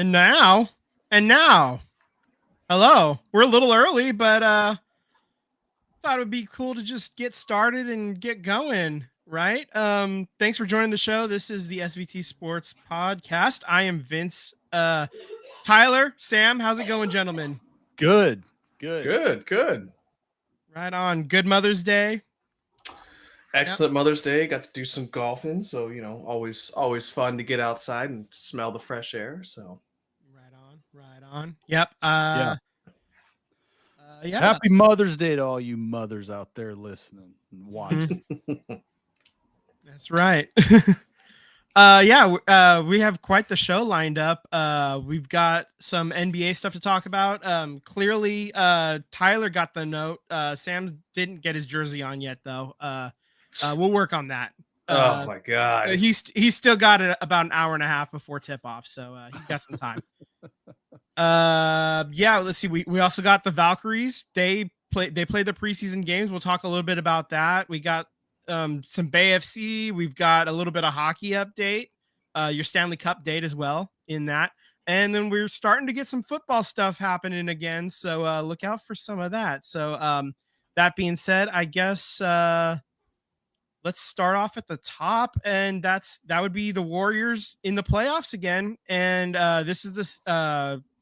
And now, hello. We're a little early, but thought it would be cool to just get started and get going, right? Thanks for joining the show. This is the SVT Sports Podcast. I am Vince. Tyler, Sam, how's it going, gentlemen? Good. Right on. Good Mother's Day. Excellent Mother's Day. Got to do some golfing, so always fun to get outside and smell the fresh air. So right on. Yep. Yeah. Happy Mother's Day to all you mothers out there listening and watching. That's right. We have quite the show lined up. We've got some NBA stuff to talk about. Clearly, Tyler got the note. Sam didn't get his jersey on yet, though. We'll work on that. Oh my God. He's still got it about an hour and a half before tip off, so he's got some time. Let's see. We also got the Valkyries. They played the preseason games. We'll talk a little bit about that. We got some Bay FC. We've got a little bit of hockey update. Your Stanley Cup date as well in that. And then we're starting to get some football stuff happening again. So look out for some of that. So that being said, I guess let's start off at the top, and that would be the Warriors in the playoffs again. And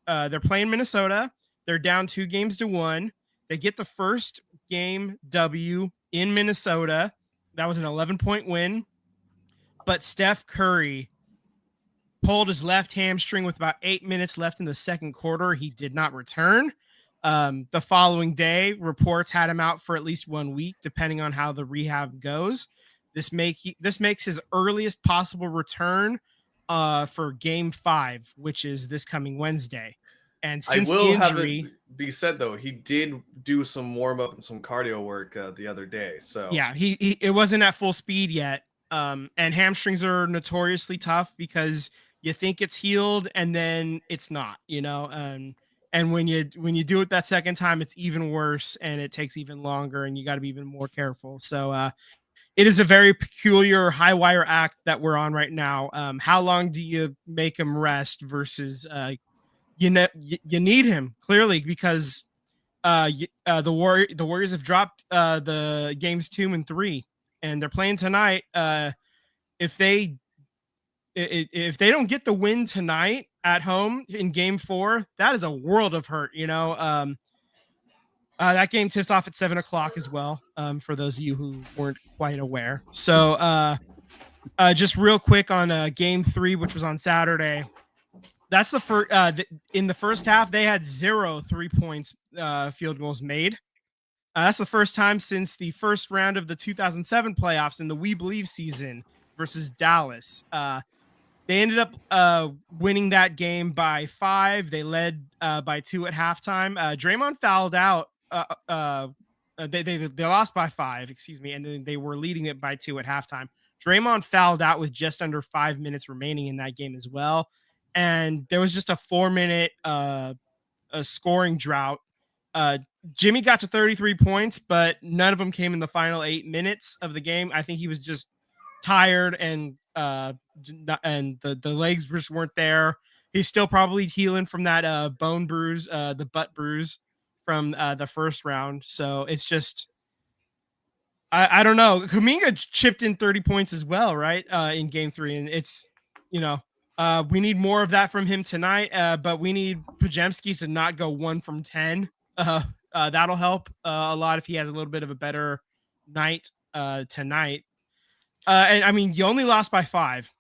they're playing Minnesota. They're down 2-1. They get the first game W in Minnesota. That was an 11-point win. But Steph Curry pulled his left hamstring with about 8 minutes left in the second quarter. He did not return. The following day, reports had him out for at least 1 week, depending on how the rehab goes. This makes his earliest possible return for Game 5, which is this coming Wednesday. And since I will the injury, have it be said though, he did do some warm up and some cardio work the other day. So yeah, he it wasn't at full speed yet. And hamstrings are notoriously tough because you think it's healed and then it's not, and when you do it that second time, it's even worse and it takes even longer and you got to be even more careful. So it is a very peculiar high wire act that we're on right now. How long do you make him rest versus you need him clearly because the Warriors have dropped the games 2 and 3 and they're playing tonight. If they don't get the win tonight at home in Game 4, that is a world of hurt. That game tips off at 7:00 as well. For those of you who weren't quite aware. So just real quick on Game 3, which was on Saturday. That's the first. In the first half, they had 0 3-point field goals made. That's the first time since the first round of the 2007 playoffs in the We Believe season versus Dallas. They ended up winning that game by 5. They led by 2 at halftime. Draymond fouled out. They lost by 5, and then they were leading it by 2 at halftime. Draymond fouled out with just under 5 minutes remaining in that game as well. And there was just a 4-minute scoring drought. Jimmy got to 33 points, but none of them came in the final 8 minutes of the game. I think he was just tired and the legs just weren't there. He's still probably healing from that bone bruise, the butt bruise from the first round. So it's just, I don't know. Kuminga chipped in 30 points as well, right? In Game 3. And it's, we need more of that from him tonight, but we need Podziemski to not go 1 from 10. That'll help a lot if he has a little bit of a better night tonight. And I mean, you only lost by 5.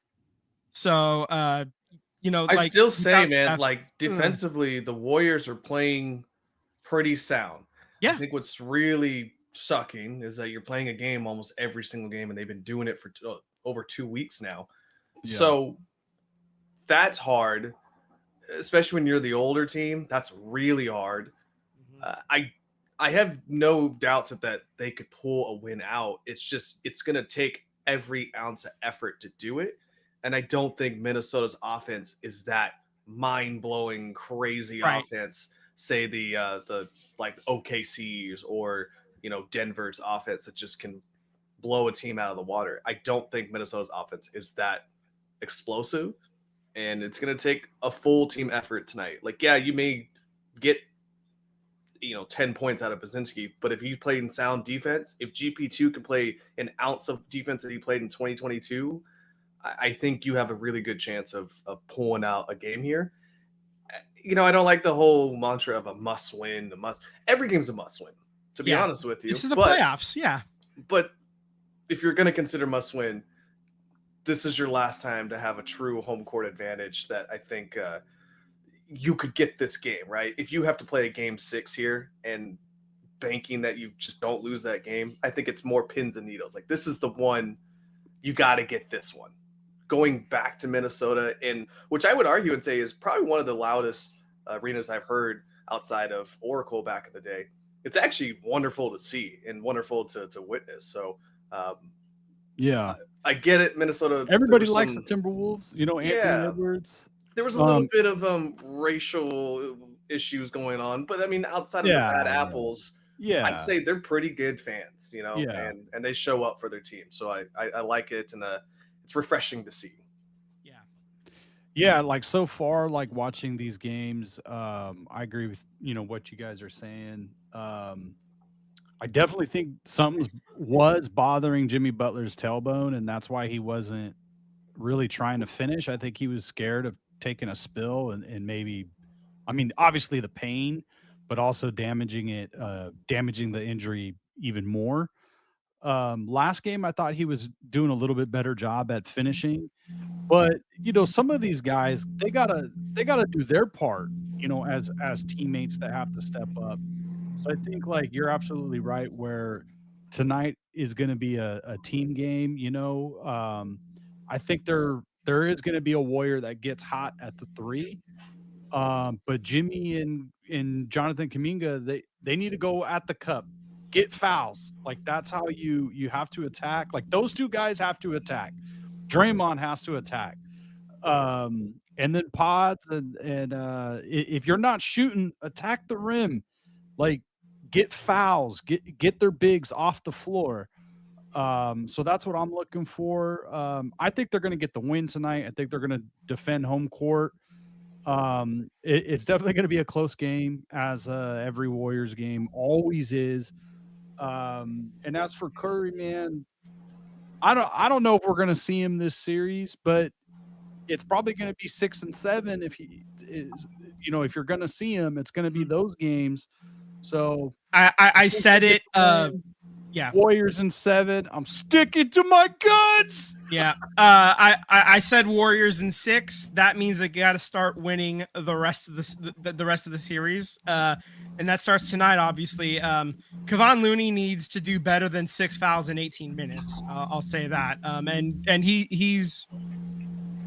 So, I still say, man, defensively, the Warriors are playing pretty sound. Yeah. I think what's really sucking is that you're playing a game almost every single game, and they've been doing it for over 2 weeks now. Yeah. So that's hard, especially when you're the older team. That's really hard. Mm-hmm. I have no doubts that they could pull a win out. It's just it's going to take every ounce of effort to do it. And I don't think Minnesota's offense is that mind-blowing, crazy offense. Say the OKC's or Denver's offense that just can blow a team out of the water. I don't think Minnesota's offense is that explosive. and it's going to take a full team effort tonight. Like, yeah, you may get 10 points out of Basinski, but if he's playing sound defense, if GP2 can play an ounce of defense that he played in 2022, I think you have a really good chance of pulling out a game here. I don't like the whole mantra of a must win. Every game's a must win, to be honest with you. This is the playoffs, yeah. But if you're going to consider must win, this is your last time to have a true home court advantage that I think you could get this game, right? If you have to play a game 6 here and banking that you just don't lose that game, I think it's more pins and needles. Like, this is the one you got to get this one. Going back to Minnesota, and which I would argue and say is probably one of the loudest arenas I've heard outside of Oracle back in the day. It's actually wonderful to see and wonderful to witness. So, yeah, I get it. Minnesota. Everybody likes the Timberwolves. Anthony Edwards. There was a little bit of racial issues going on, but I mean, outside of the bad apples, I'd say they're pretty good fans, and they show up for their team. So I like it, and it's refreshing to see. Yeah, like so far, like watching these games, I agree with what you guys are saying. I definitely think something was bothering Jimmy Butler's tailbone, and that's why he wasn't really trying to finish. I think he was scared of taking a spill and maybe, obviously the pain, but also damaging the injury even more. Last game, I thought he was doing a little bit better job at finishing, but some of these guys, they gotta do their part, as teammates that have to step up. So I think you're absolutely right where tonight is going to be a team game. I think there is going to be a Warrior that gets hot at the 3. But Jimmy and Jonathan Kuminga, they need to go at the cup, get fouls. That's how you have to attack. Those two guys have to attack. Draymond has to attack. And then Pods and if you're not shooting, attack the rim. Get fouls, get their bigs off the floor. So that's what I'm looking for. I think they're going to get the win tonight. I think they're going to defend home court. It's definitely going to be a close game, as every Warriors game always is. And as for Curry, man, I don't know if we're going to see him this series, but it's probably going to be 6 and 7. If he is, if you're going to see him, it's going to be those games. So I said it. Warriors in 7. I'm sticking to my guns. Yeah. I said Warriors in 6. That means they got to start winning the rest of the series. And that starts tonight, obviously. Kevon Looney needs to do better than 6 fouls in 18 minutes. I'll say that. And he's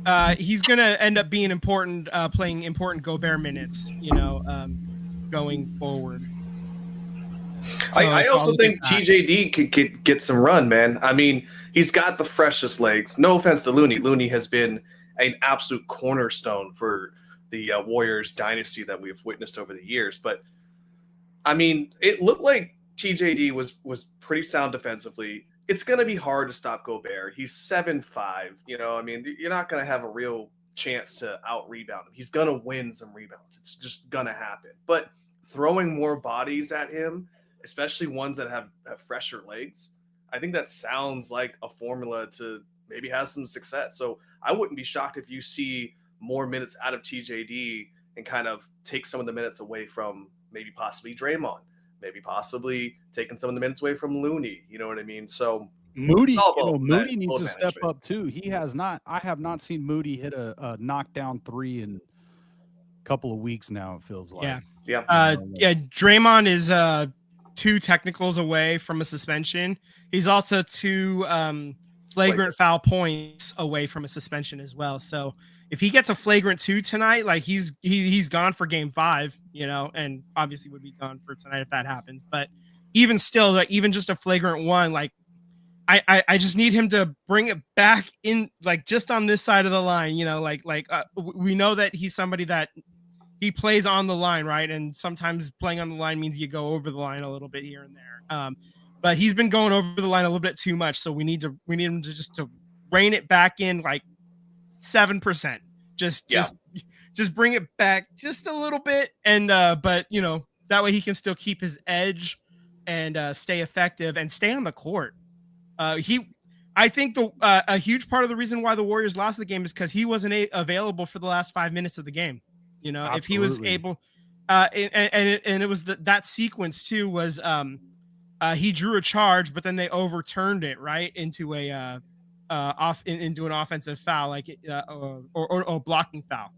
going to end up being important, playing important Gobert minutes, going forward. So, I also think TJD could get some run, man. He's got the freshest legs. No offense to Looney. Looney has been an absolute cornerstone for the Warriors dynasty that we've witnessed over the years. But, it looked like TJD was pretty sound defensively. It's going to be hard to stop Gobert. He's 7'5". You're not going to have a real chance to out-rebound him. He's going to win some rebounds. It's just going to happen. But throwing more bodies at him, especially ones that have fresher legs, I think that sounds like a formula to maybe have some success. So I wouldn't be shocked if you see more minutes out of TJD and kind of take some of the minutes away from maybe possibly Draymond, maybe possibly taking some of the minutes away from Looney. You know what I mean? So Moody, Moody needs to step up too. I have not seen Moody hit a knockdown 3 in a couple of weeks now, it feels like. Yeah. Draymond is 2 technicals away from a suspension. He's also 2 flagrant foul points away from a suspension as well. So if he gets a flagrant 2 tonight, he's gone for game 5, and obviously would be gone for tonight if that happens. But even still, even just a flagrant 1, I just need him to bring it back in, just on this side of the line, we know that he's somebody that he plays on the line, right? And sometimes playing on the line means you go over the line a little bit here and there. But he's been going over the line a little bit too much. So we need him to just to rein it back in 7%, Just bring it back just a little bit, and but that way he can still keep his edge and stay effective and stay on the court. I think a huge part of the reason why the Warriors lost the game is because he wasn't available for the last 5 minutes of the game. Absolutely. If he was able, and it was that sequence too was he drew a charge, but then they overturned it right into into an offensive foul, like or blocking foul.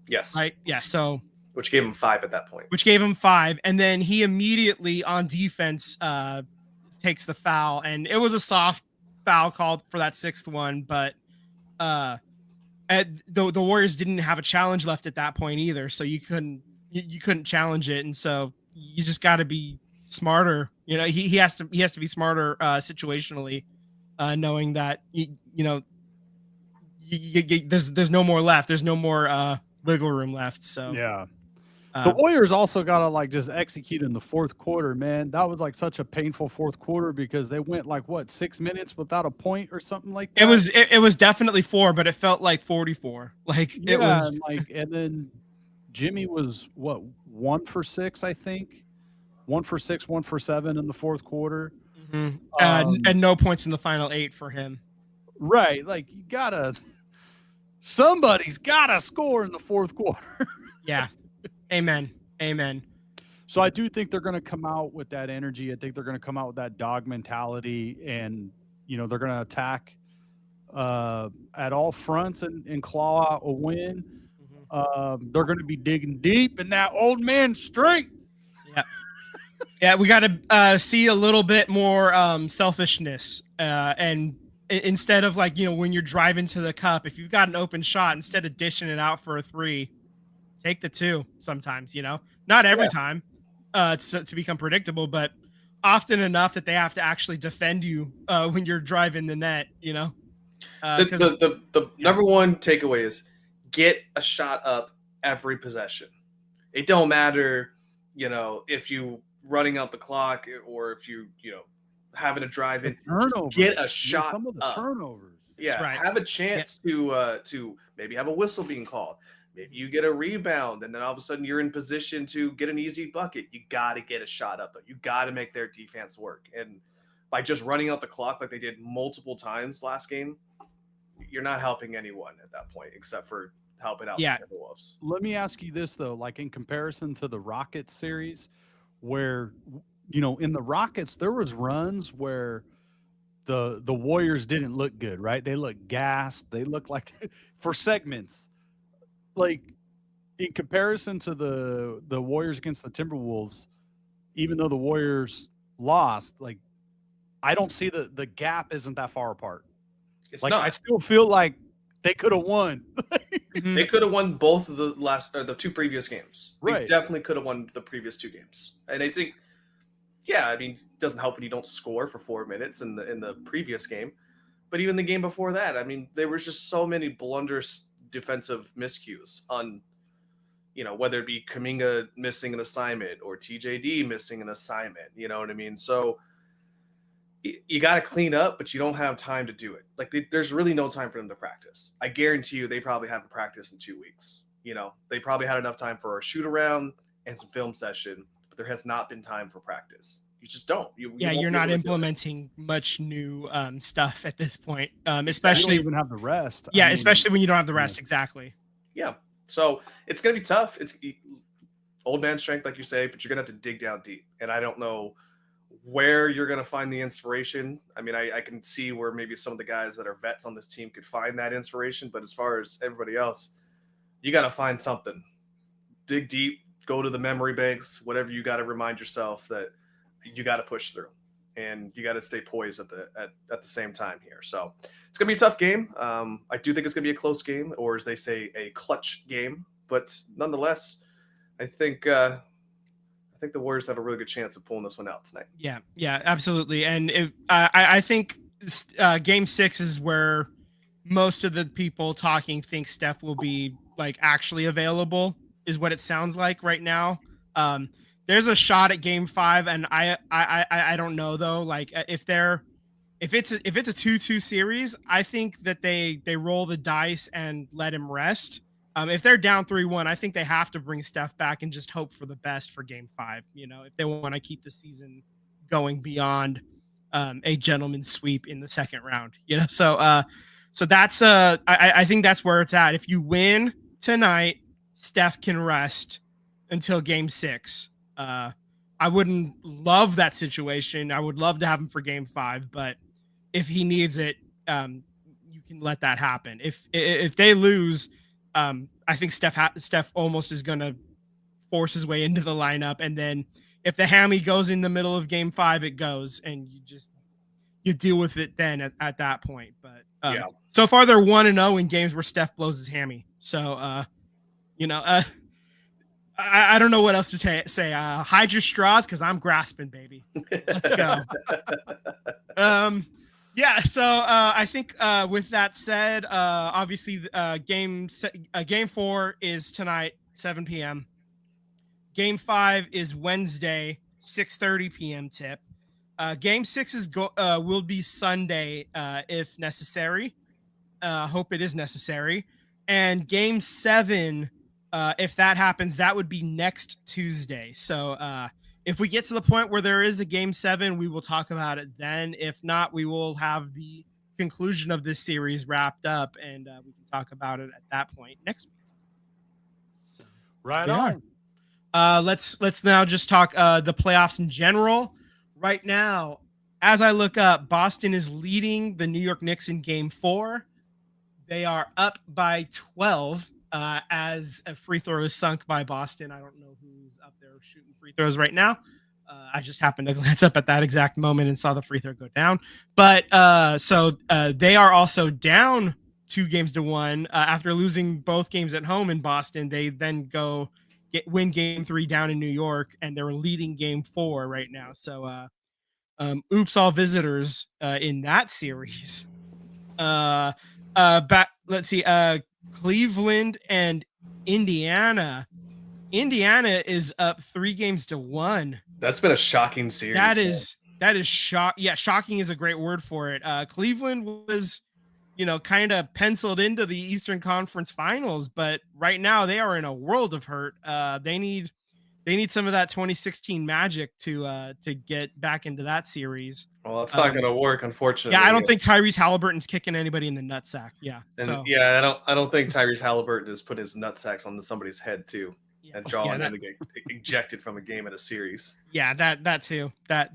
Yes. Right. Yeah. So which gave him 5 at that point. Which gave him 5, and then he immediately on defense takes the foul, and it was a soft foul called for that 6th one, but the Warriors didn't have a challenge left at that point either, so you couldn't challenge it, and so you just got to be smarter. He has to be smarter situationally, knowing that there's no more left. There's no more wiggle room left. So yeah. The Warriors also got to just execute in the 4th quarter, man. That was such a painful 4th quarter because they went 6 minutes without a point or something like that. It was definitely 4, but it felt like 44. It was and then Jimmy was 1 for 6, I think. 1 for 6, 1 for 7 in the 4th quarter. Mm-hmm. And no points in the final 8 for him. Right. Somebody's got to score in the 4th quarter. Yeah. Amen. So I do think they're going to come out with that energy. I think they're going to come out with that dog mentality, and they're going to attack at all fronts and claw out a win. Mm-hmm. They're going to be digging deep in that old man strength. Yeah, we got to see a little bit more selfishness, and instead of when you're driving to the cup, if you've got an open shot, instead of dishing it out for a 3. Take the 2 sometimes, not every time to become predictable, but often enough that they have to actually defend you when you're driving the net, The number one takeaway is get a shot up every possession. It don't matter, if you running out the clock or if you having a drive in, get a shot some of the up. Turnovers. Yeah, right. Have a chance to maybe have a whistle being called. Maybe you get a rebound, and then all of a sudden you're in position to get an easy bucket. You got to get a shot up, though. You got to make their defense work. And by just running out the clock like they did multiple times last game, you're not helping anyone at that point except for helping out the Timberwolves. Let me ask you this, though, in comparison to the Rockets series where, in the Rockets, there was runs where the Warriors didn't look good, right? They looked gassed. They looked like for segments. In comparison to the Warriors against the Timberwolves, even though the Warriors lost, I don't see the gap isn't that far apart. It's not. I still feel like they could have won. They could have won both of the 2 previous games. Right. They definitely could have won the previous 2 games. And I think, it doesn't help when you don't score for 4 minutes in the previous game. But even the game before that, there was just so many blunders, defensive miscues on, whether it be Kuminga missing an assignment or TJD missing an assignment, you know what I mean? So you got to clean up, but you don't have time to do it. There's really no time for them to practice. I guarantee you they probably haven't practiced in 2 weeks. They probably had enough time for a shoot around and some film session, but there has not been time for practice. You just don't. You're not implementing much new stuff at this point, especially you don't even have the rest. Yeah, especially when you don't have the rest. Exactly. Yeah. So it's going to be tough. It's old man strength, like you say, but you're going to have to dig down deep. And I don't know where you're going to find the inspiration. I can see where maybe some of the guys that are vets on this team could find that inspiration. But as far as everybody else, you got to find something. Dig deep, go to the memory banks, whatever you got to remind yourself that you got to push through, and you got to stay poised at the same time here. So it's gonna be a tough game. I do think it's gonna be a close game, or as they say, a clutch game. But nonetheless, I think the Warriors have a really good chance of pulling this one out tonight. Yeah, absolutely. And I think Game 6 is where most of the people talking think Steph will be actually available, is what it sounds like right now. There's a shot at Game 5, and I don't know though. If it's a 2-2 series, I think that they roll the dice and let him rest. If they're down 3-1, I think they have to bring Steph back and just hope for the best for Game 5. If they want to keep the season going beyond a gentleman's sweep in the second round. So that's I think that's where it's at. If you win tonight, Steph can rest until Game 6. I wouldn't love that situation. I would love to have him for Game 5, but if he needs it, you can let that happen. If they lose, I think Steph almost is going to force his way into the lineup, and then if the hammy goes in the middle of Game 5, it goes, and you deal with it then at that point. But so far they're 1-0 in games where Steph blows his hammy. So I don't know what else to say. Hide your straws because I'm grasping, baby. Let's go. So I think with that said, obviously game 4 is tonight, 7 p.m. Game 5 is Wednesday, 6:30 p.m. tip. Game 6 will be Sunday if necessary. Hope it is necessary. And Game 7, if that happens, that would be next Tuesday. So if we get to the point where there is a Game 7, we will talk about it then. If not, we will have the conclusion of this series wrapped up, and we can talk about it at that point next week. So, right on. Let's now just talk the playoffs in general. Right now, as I look up, Boston is leading the New York Knicks in Game 4. They are up by 12 as a free throw is sunk by Boston. I don't know who's up there shooting free throws right now. I just happened to glance up at that exact moment and saw the free throw go down. But so they are also down 2-1 after losing both games at home in Boston. They then win Game 3 down in New York, and they're leading Game 4 right now. So oops, all visitors in that series. Let's see. Cleveland and Indiana. Indiana is up 3-1. That's been a shocking series. That is shocking is a great word for it. Cleveland was, kind of penciled into the Eastern Conference Finals, but right now they are in a world of hurt. They need some of that 2016 magic to get back into that series. Well, it's not going to work, unfortunately. Yeah, I don't think Tyrese Halliburton's kicking anybody in the nutsack. Yeah. I don't think Tyrese Halliburton has put his nutsacks on somebody's head too, and drawing them to get ejected from a game in a series. Yeah, that too. That's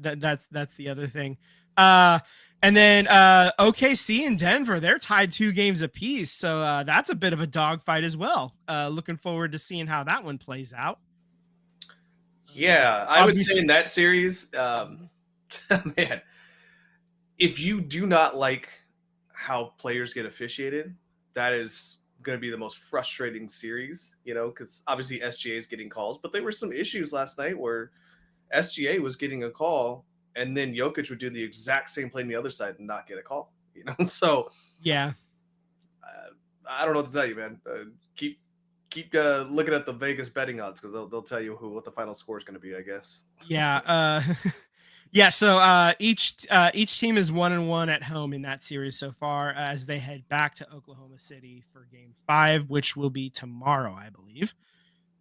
the other thing. And then OKC and Denver, they're tied 2 games apiece, so that's a bit of a dogfight as well. Looking forward to seeing how that one plays out. Yeah, I would say in that series, man, if you do not like how players get officiated, that is going to be the most frustrating series, because obviously SGA is getting calls, but there were some issues last night where SGA was getting a call and then Jokic would do the exact same play on the other side and not get a call, So, yeah, I don't know what to tell you, man. Keep looking at the Vegas betting odds because they'll tell you what the final score is going to be, I guess. Yeah. Yeah. So each team is 1-1 at home in that series so far as they head back to Oklahoma City for Game 5, which will be tomorrow, I believe.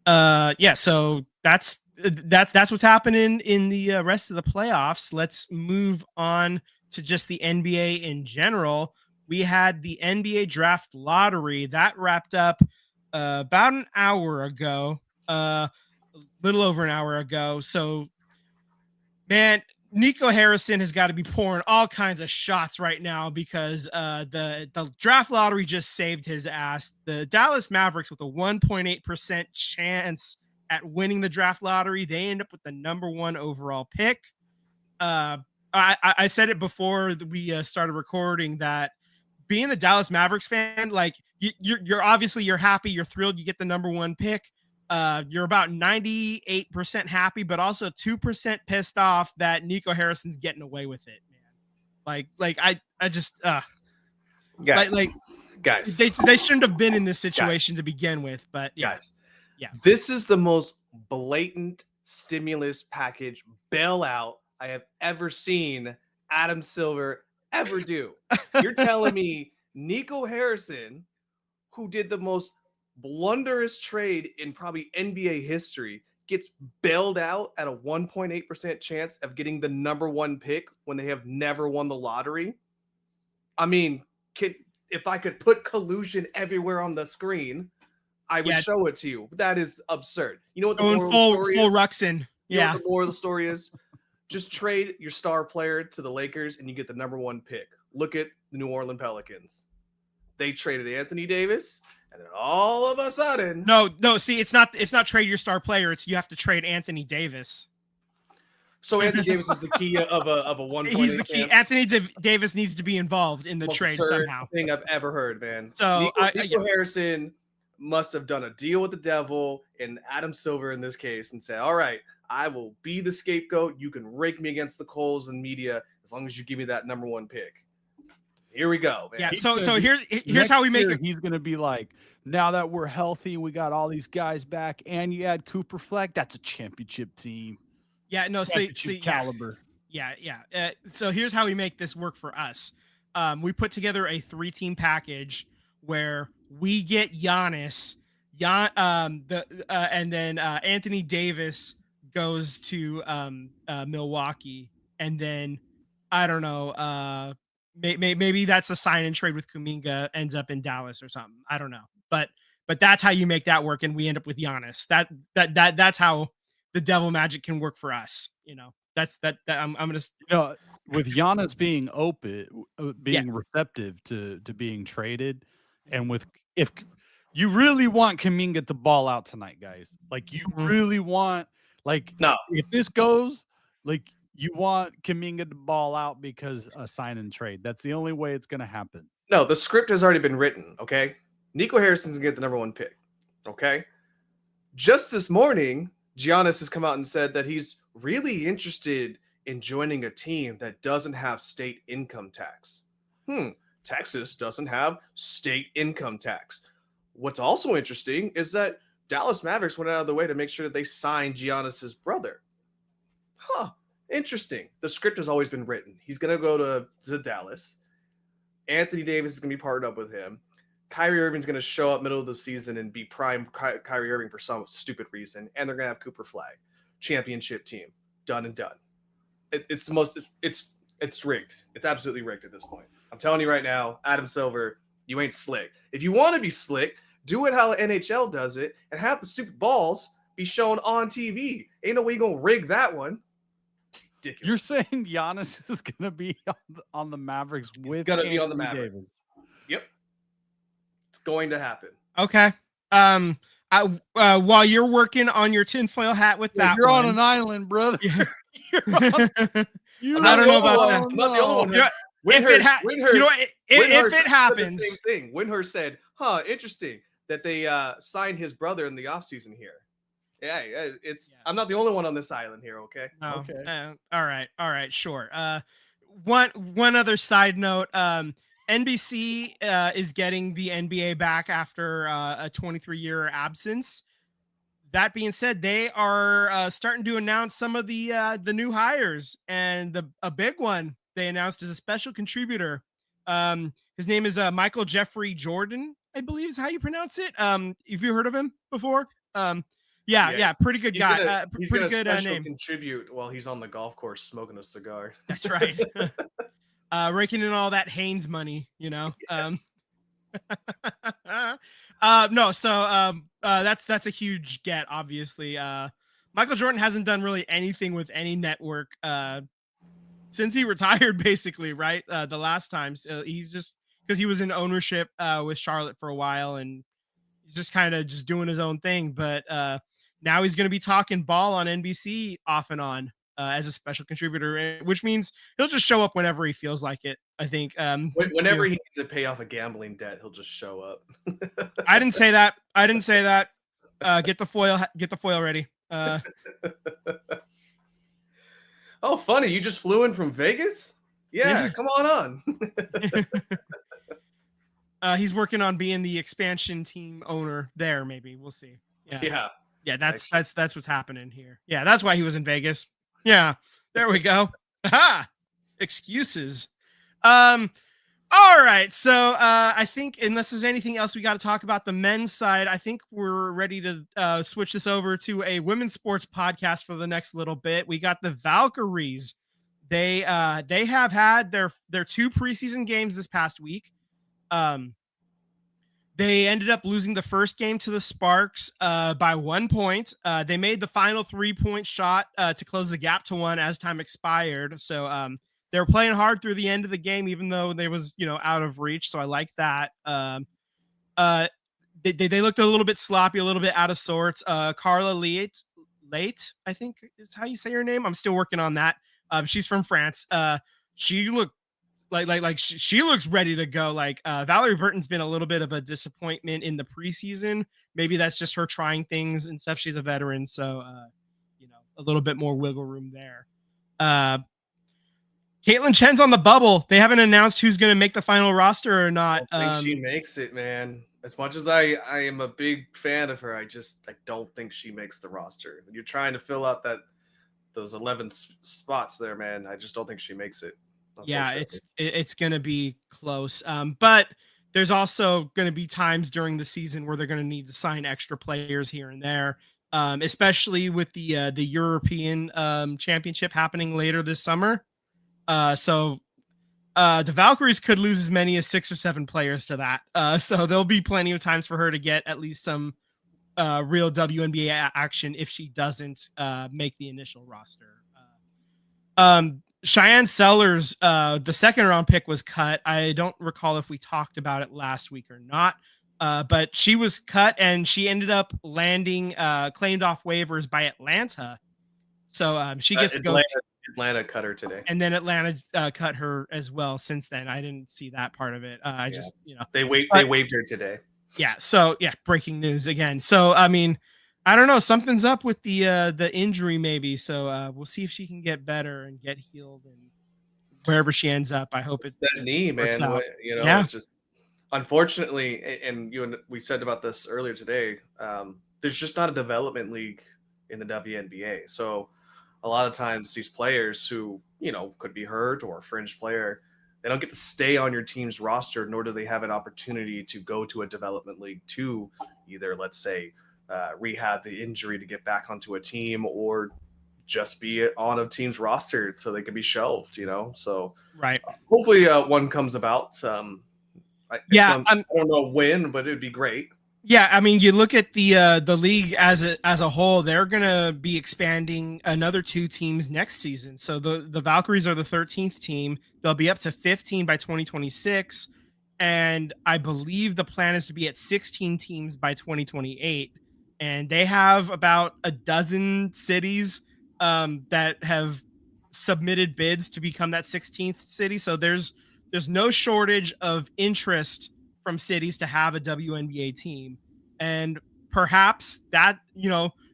Yeah. So that's what's happening in the rest of the playoffs. Let's move on to just the NBA in general. We had the NBA draft lottery that wrapped up about an hour ago, little over an hour ago. So, man, Nico Harrison has got to be pouring all kinds of shots right now because the draft lottery just saved his ass. The Dallas Mavericks with a 1.8% chance at winning the draft lottery. They end up with the number 1 overall pick. I said it before we started recording that being a Dallas Mavericks fan, like you're obviously you're happy, you're thrilled, you get the number 1 pick. You're about 98% happy, but also 2% pissed off that Nico Harrison's getting away with it, man. Like I just guys, they shouldn't have been in this situation to begin with, but guys, this is the most blatant stimulus package bailout I have ever seen Adam Silver ever do. You're telling me Nico Harrison, who did the most blunderous trade in probably NBA history gets bailed out at a 1.8% chance of getting the number 1 pick when they have never won the lottery. I mean, if I could put collusion everywhere on the screen, I would show it to you. That is absurd. You know what the moral of the story is? Ruxin. You know what the moral of the story is? Just trade your star player to the Lakers and you get the number 1 pick. Look at the New Orleans Pelicans. They traded Anthony Davis, and then all of a sudden, no. See, it's not trade your star player. It's you have to trade Anthony Davis. So Anthony Davis is the key of a 1.8. He's the key. Anthony Davis needs to be involved in the Most trade absurd somehow. Thing I've ever heard, man. So Nico Harrison must have done a deal with the devil and Adam Silver in this case, and said, "All right, I will be the scapegoat. You can rake me against the coals and media as long as you give me that number 1 pick." Here we go, man. Yeah. So here's how we make it. He's going to be like, now that we're healthy, we got all these guys back, and you add Cooper Fleck. That's a championship team. Yeah. No. See caliber. Yeah. So here's how we make this work for us. We put together a 3-team package where we get Giannis, and then Anthony Davis goes to Milwaukee, and then I don't know. Maybe that's a sign and trade with Kuminga ends up in Dallas or something. I don't know, but that's how you make that work, and we end up with Giannis. That's how the devil magic can work for us. That's I'm gonna. With Giannis being open, being receptive to being traded, and if you really want Kuminga to ball out tonight, guys, like you really want, if this goes, you want Kuminga to ball out because a sign and trade. That's the only way it's going to happen. No, the script has already been written, okay? Nico Harrison's going to get the number 1 pick, okay? Just this morning, Giannis has come out and said that he's really interested in joining a team that doesn't have state income tax. Texas doesn't have state income tax. What's also interesting is that Dallas Mavericks went out of the way to make sure that they signed Giannis's brother. Interesting. The script has always been written. He's going to go to Dallas. Anthony Davis is going to be partnered up with him. Kyrie Irving's going to show up middle of the season and be prime Kyrie Irving for some stupid reason. And they're going to have Cooper Flag. Championship team. Done and done. It's rigged. It's absolutely rigged at this point. I'm telling you right now, Adam Silver, you ain't slick. If you want to be slick, do it how the NHL does it and have the stupid balls be shown on TV. Ain't no way you're going to rig that one. Ridiculous. You're saying Giannis is going to be on the Mavericks with going to be on the Mavericks. Davis. Yep. It's going to happen. Okay. While you're working on your tinfoil hat with that, you're on an island, brother. I don't know about that. I'm not the only one. If it happens, the same thing. Windhurst said, interesting that they signed his brother in the offseason here. Yeah, I'm not the only one on this island here, okay? No. Okay. All right, sure. One other side note, NBC is getting the NBA back after a 23-year absence. That being said, they are starting to announce some of the new hires, and a big one they announced is a special contributor. His name is Michael Jeffrey Jordan, I believe is how you pronounce it. Have you heard of him before? Yeah, pretty good guy. Pretty good name. Contribute while he's on the golf course smoking a cigar. That's right. Raking in all that Haynes money, that's a huge get. Obviously, Michael Jordan hasn't done really anything with any network since he retired. Basically, right? The last time, he's just because he was in ownership with Charlotte for a while, and he's just kind of just doing his own thing. But now he's going to be talking ball on NBC off and on as a special contributor, which means he'll just show up whenever he feels like it. I think whenever he needs to pay off a gambling debt, he'll just show up. I didn't say that. Get the foil ready. Oh, funny. You just flew in from Vegas? Yeah. Come on. He's working on being the expansion team owner there. Maybe we'll see. Yeah. That's what's happening here. Yeah, that's why he was in Vegas. Yeah, there we go. Aha! Excuses. All right. So I think unless there's anything else we got to talk about the men's side, I think we're ready to switch this over to a women's sports podcast for the next little bit. We got the Valkyries. They have had their 2 preseason games this past week. They ended up losing the first game to the Sparks by 1 point. They made the final 3-point shot to close the gap to 1 as time expired. So they were playing hard through the end of the game, even though they was out of reach. So I like that. They looked a little bit sloppy, a little bit out of sorts. Carla Late, I think is how you say her name. I'm still working on that. She's from France. She looked like she looks ready to go. Valerie Burton's been a little bit of a disappointment in the preseason. Maybe that's just her trying things and stuff. She's a veteran, so a little bit more wiggle room there. Caitlin Chen's on the bubble. They haven't announced who's going to make the final roster or not. I think she makes it, man. As much as I am a big fan of her, I don't think she makes the roster. When you're trying to fill out those 11 spots there, man, I just don't think she makes it. Yeah, it's going to be close. But there's also going to be times during the season where they're going to need to sign extra players here and there, especially with the European championship happening later this summer. So the Valkyries could lose as many as 6 or 7 players to that. So there'll be plenty of times for her to get at least some real WNBA action if she doesn't make the initial roster. Cheyenne Sellers, the second round pick, was cut. I don't recall if we talked about it last week or not, but she was cut and she ended up landing claimed off waivers by Atlanta. So she gets to go. Atlanta cut her today, and then Atlanta cut her as well. Since then, I didn't see that part of it. They waived her today. Yeah. So breaking news again. So I mean, I don't know. Something's up with the injury, maybe. So we'll see if she can get better and get healed, and wherever she ends up, I hope it's that knee, man. Just unfortunately, and we said about this earlier today. There's just not a development league in the WNBA, so a lot of times these players who could be hurt or a fringe player, they don't get to stay on your team's roster, nor do they have an opportunity to go to a development league to either, let's say, rehab the injury to get back onto a team, or just be on a team's roster so they can be shelved. So right. Hopefully, one comes about. I don't know when, but it'd be great. Yeah, I mean, you look at the league as a whole, they're going to be expanding another 2 teams next season. So the Valkyries are the 13th team. They'll be up to 15 by 2026. And I believe the plan is to be at 16 teams by 2028. And they have about a dozen cities that have submitted bids to become that 16th city. So there's no shortage of interest from cities to have a WNBA team, and perhaps that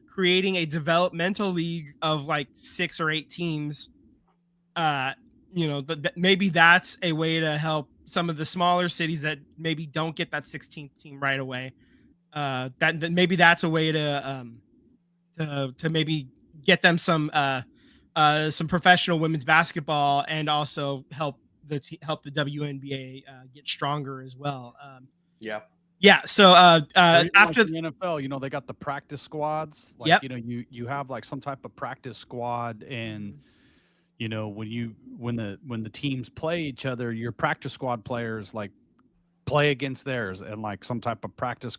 creating a developmental league of like 6 or 8 teams, maybe that's a way to help some of the smaller cities that maybe don't get that 16th team right away. That maybe that's a way to maybe get them some professional women's basketball, and also help the WNBA get stronger as well. So after the NFL, they got the practice squads. You have like some type of practice squad, and when the teams play each other, your practice squad players like play against theirs, and like some type of practice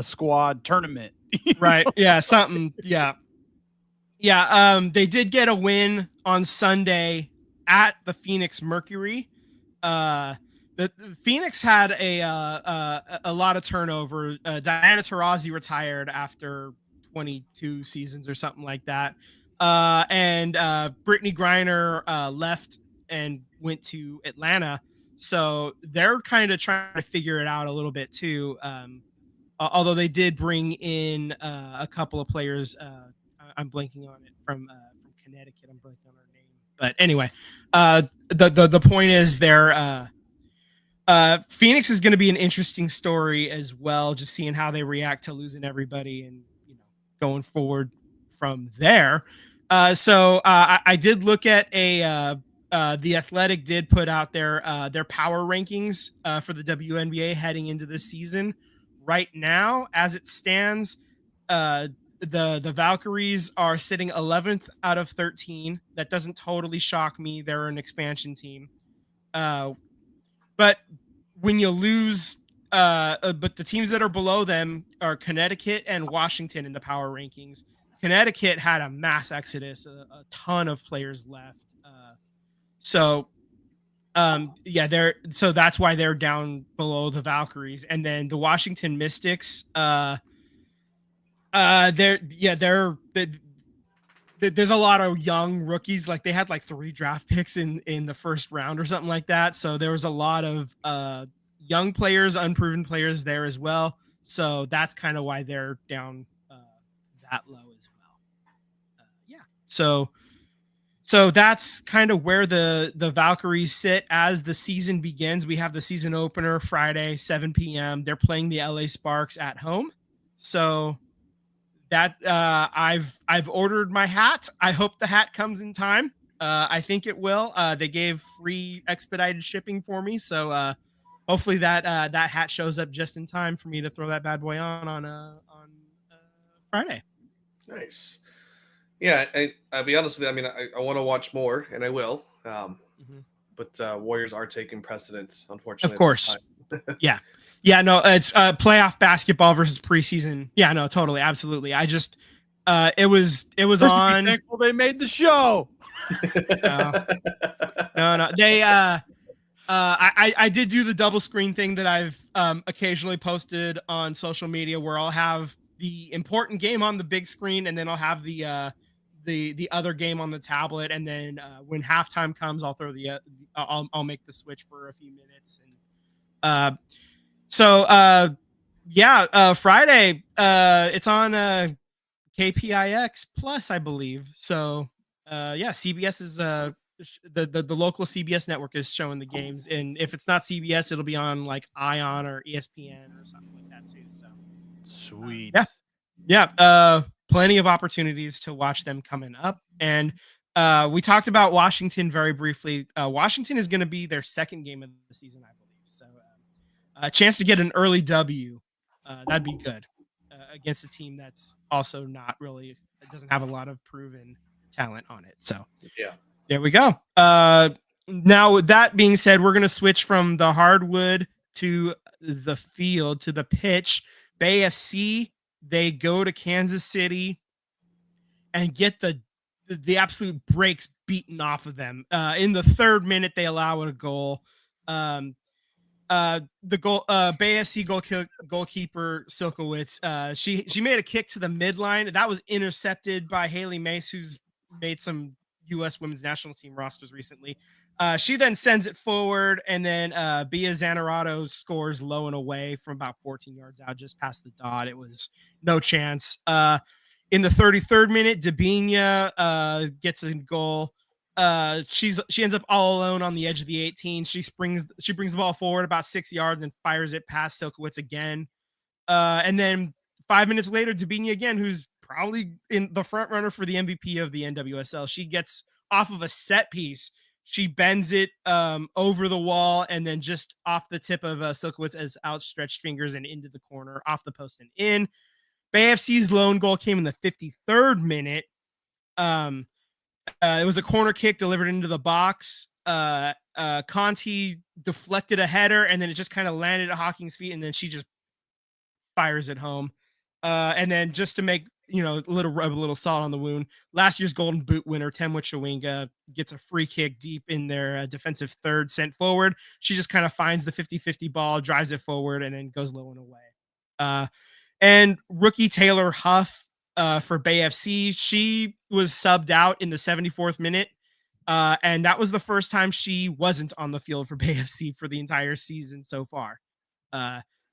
squad tournament. Right. Yeah. Something. Yeah. Yeah. They did get a win on Sunday at the Phoenix Mercury. The Phoenix had a lot of turnover. Diana Taurasi retired after 22 seasons or something like that. And Brittany Griner left and went to Atlanta. So they're kind of trying to figure it out a little bit too. Although they did bring in a couple of players. I'm blanking on it from Connecticut. I'm blanking on her name. But anyway, the point is Phoenix is going to be an interesting story as well, just seeing how they react to losing everybody and going forward from there. So I did look at a The Athletic did put out their power rankings for the WNBA heading into this season. Right now, as it stands, the Valkyries are sitting 11th out of 13. That doesn't totally shock me. They're an expansion team. But when you lose, but the teams that are below them are Connecticut and Washington in the power rankings. Connecticut had a mass exodus, a ton of players left. So that's why they're down below the Valkyries. And then the Washington Mystics, there's a lot of young rookies. Like they had like 3 draft picks in the first round or something like that. So there was a lot of young players, unproven players there as well. So that's kind of why they're down that low as well. So that's kind of where the Valkyries sit as the season begins. We have the season opener Friday, 7 p.m. They're playing the LA Sparks at home. So that I've ordered my hat. I hope the hat comes in time. I think it will. They gave free expedited shipping for me, so hopefully that hat shows up just in time for me to throw that bad boy on Friday. Nice. Yeah, I'll be honest with you. I mean, I want to watch more, and I will. But Warriors are taking precedence, unfortunately. Of course. Yeah, no, it's playoff basketball versus preseason. Yeah, no, totally, absolutely. I just, it was on. Thankful they made the show. No. They, I did do the double screen thing that I've occasionally posted on social media, where I'll have the important game on the big screen, and then I'll have the other game on the tablet, and then when halftime comes, I'll throw I'll make the switch for a few minutes. And Friday, it's on KPIX Plus, I believe. So CBS is the local CBS network is showing the games, and if it's not CBS, it'll be on like Ion or ESPN or something like that too. So sweet. Plenty of opportunities to watch them coming up. And we talked about Washington very briefly. Washington is going to be their second game of the season, I believe. So a chance to get an early W, that'd be good against a team that's also not really, it doesn't have a lot of proven talent on it. So there we go. Now, with that being said, we're going to switch from the hardwood to the field, to the pitch. Bay FC, they go to Kansas City and get the absolute brakes beaten off of them. In the 3rd minute, they allow a goal. The goal, Bay FC goalkeeper Silkowitz, she made a kick to the midline that was intercepted by Haley Mace, who's made some U.S. women's national team rosters recently. She then sends it forward, and then Bia Zanerato scores low and away from about 14 yards out, just past the dot. It was no chance. In the 33rd minute, Dabinia gets a goal. She ends up all alone on the edge of the 18. She brings the ball forward about 6 yards and fires it past Silkowitz again. And then 5 minutes later, Dabinia again, who's probably in the front runner for the MVP of the NWSL. She gets off of a set piece. She bends it over the wall and then just off the tip of Silkowitz's outstretched fingers and into the corner, off the post and in. Bay FC's lone goal came in the 53rd minute. It was a corner kick delivered into the box. Conti deflected a header, and then it just kind of landed at Hawking's feet, and then she just fires it home. And then just to make a little salt on the wound, last year's Golden Boot winner Temwa Chawinga gets a free kick deep in their defensive third, sent forward. She just kind of finds the 50-50 ball, drives it forward, and then goes low and away. And rookie Taylor Huff for Bay FC, she was subbed out in the 74th minute. And that was the first time she wasn't on the field for Bay FC for the entire season so far.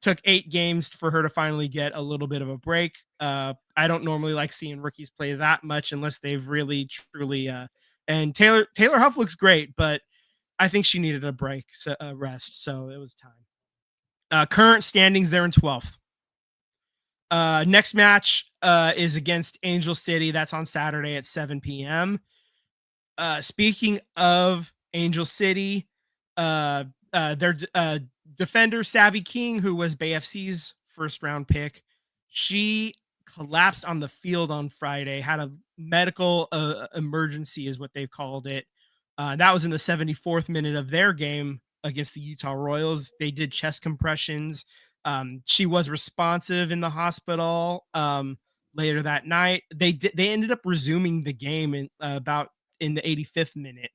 Took 8 games for her to finally get a little bit of a break. I don't normally like seeing rookies play that much unless they've really, truly. And Taylor Huff looks great, but I think she needed a break, rest. So it was time. Current standings, they're in 12th. Next match is against Angel City. That's on Saturday at 7 p.m. Speaking of Angel City. Their defender Savvy King, who was BFC's first round pick, she collapsed on the field on Friday, had a medical emergency is what they've called it. That was in the 74th minute of their game against the Utah Royals. They did chest compressions. She was responsive in the hospital later that night. They ended up resuming the game in the 85th minute.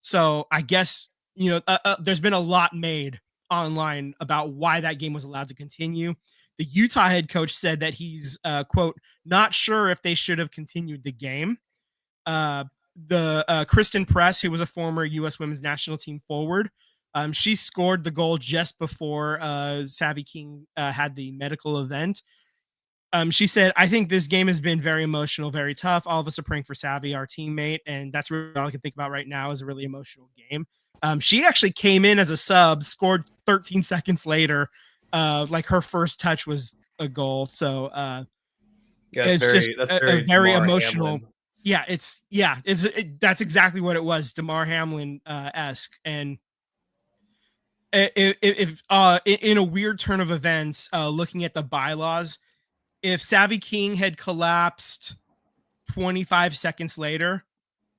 So I guess, there's been a lot made online about why that game was allowed to continue. The Utah head coach said that he's, quote, not sure if they should have continued the game. Kristen Press, who was a former U.S. women's national team forward, she scored the goal just before Savvy King had the medical event. She said, I think this game has been very emotional, very tough. All of us are praying for Savvy, our teammate, and that's really all I can think about right now is a really emotional game. She actually came in as a sub, scored 13 seconds later. Like her first touch was a goal. So that's a very Damar emotional. Hamlin. That's exactly what it was, Damar Hamlin esque. And if in a weird turn of events, looking at the bylaws, if Savvy King had collapsed 25 seconds later,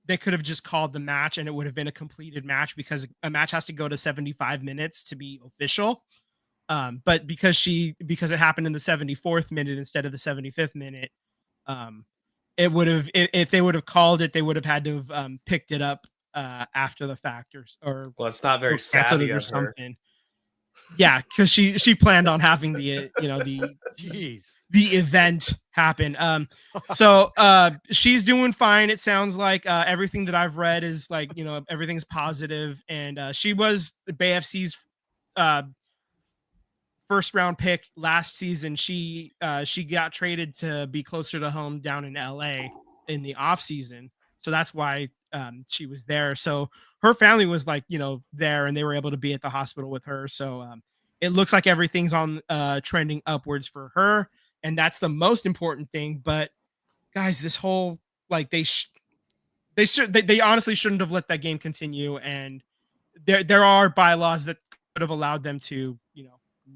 they could have just called the match and it would have been a completed match, because a match has to go to 75 minutes to be official. But because it happened in the 74th minute instead of the 75th minute, it would have, if they would have called it, they would have had to have picked it up after the fact, or well, it's not very savvy or of something. her. Yeah, because she planned on having the the event happen. So she's doing fine. It sounds like everything that I've read is like, everything's positive, and she was the BFC's first round pick last season. She got traded to be closer to home down in LA in the off season, so that's why she was there. So her family was like, there, and they were able to be at the hospital with her. So it looks like everything's on trending upwards for her, and that's the most important thing. But guys, this whole, like, they honestly shouldn't have let that game continue, and there are bylaws that could have allowed them to,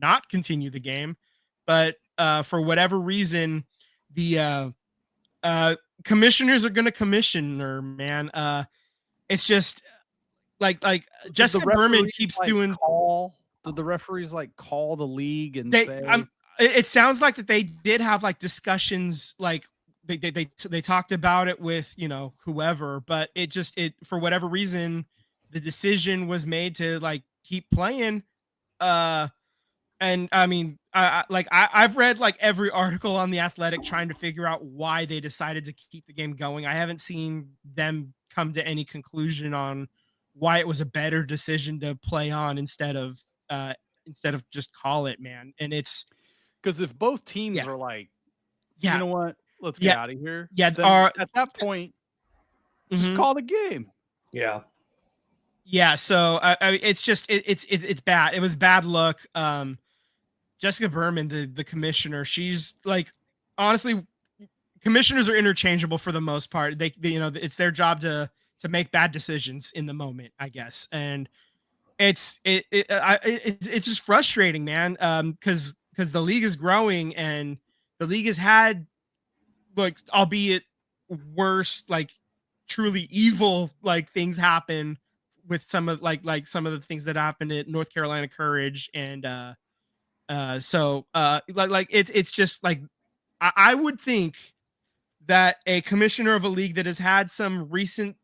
not continue the game, but for whatever reason, the commissioners are going to commission her, man. It's just like Jessica Berman keeps doing. Did the referees call the league and say? It sounds like that they did have discussions, like they talked about it with whoever, but it for whatever reason the decision was made to keep playing. And I mean, I've read every article on The Athletic trying to figure out why they decided to keep the game going. I haven't seen them come to any conclusion on why it was a better decision to play on instead of just call it, man. And it's because if both teams are you know what, let's get out of here. Yeah, at that point, just call the game. Yeah. Yeah, so it's just it's bad. It was bad luck. Jessica Berman, the commissioner, she's honestly, commissioners are interchangeable for the most part. They it's their job to make bad decisions in the moment, I guess. And it's just frustrating, man. Because the league is growing, and the league has had albeit worse, truly evil things happen with some of some of the things that happened at North Carolina Courage. And it's just I would think that a commissioner of a league that has had some recent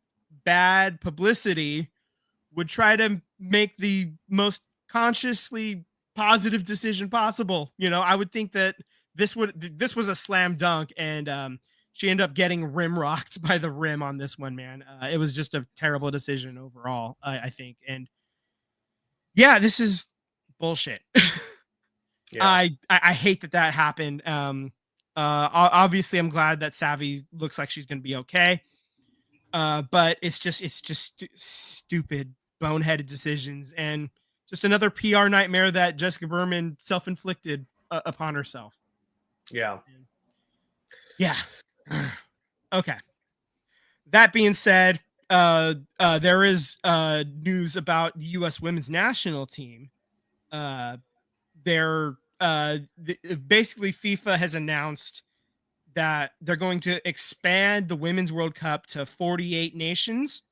bad publicity would try to make the most consciously positive decision possible. I would think that this was a slam dunk, and she ended up getting rim rocked by the rim on this one, man. It was just a terrible decision overall, I think. And yeah, this is bullshit. Yeah. I hate that happened. Obviously I'm glad that Savvy looks like she's going to be okay. But it's just stupid, boneheaded decisions, and just another PR nightmare that Jessica Berman self-inflicted upon herself. Yeah. Yeah. Okay. That being said, there is news about the U.S. women's national team. Basically FIFA has announced that they're going to expand the Women's World Cup to 48 nations,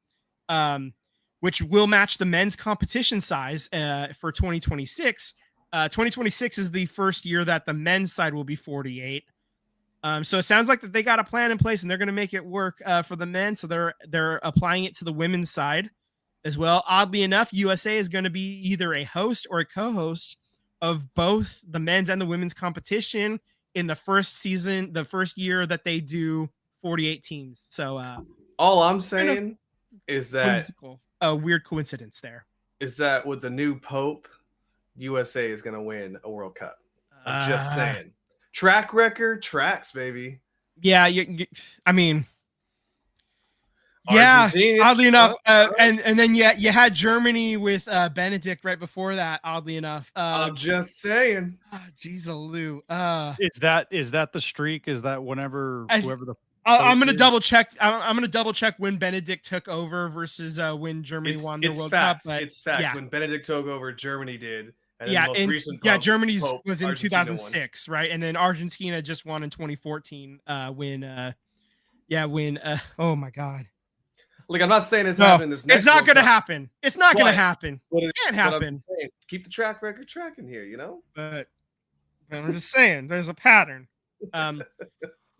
which will match the men's competition size for 2026. 2026 is the first year that the men's side will be 48. So it sounds like that they got a plan in place and they're going to make it work for the men. So they're applying it to the women's side as well. Oddly enough, USA is going to be either a host or a co-host of both the men's and the women's competition in the first season, the first year that they do 48 teams. So all I'm saying is that a weird coincidence there is that with the new Pope, USA is going to win a World Cup. I'm just saying. Track record, tracks, baby. Yeah, I mean, Argentina, yeah. Oddly enough, and then you had Germany with Benedict right before that. Oddly enough, I'm just saying. Jeez, Lou. Is that the streak? Is that whoever the? I'm gonna double check. I'm gonna double check when Benedict took over versus when Germany won the World Cup. But it's fact. Yeah. When Benedict took over, Germany did. And Germany's was in 2006, right? And then Argentina just won in 2014 when oh my God. Like, I'm not saying it's happening this next. It's not going to happen. It's not going to happen. It can't happen. Keep the track record tracking here, But I'm just saying there's a pattern.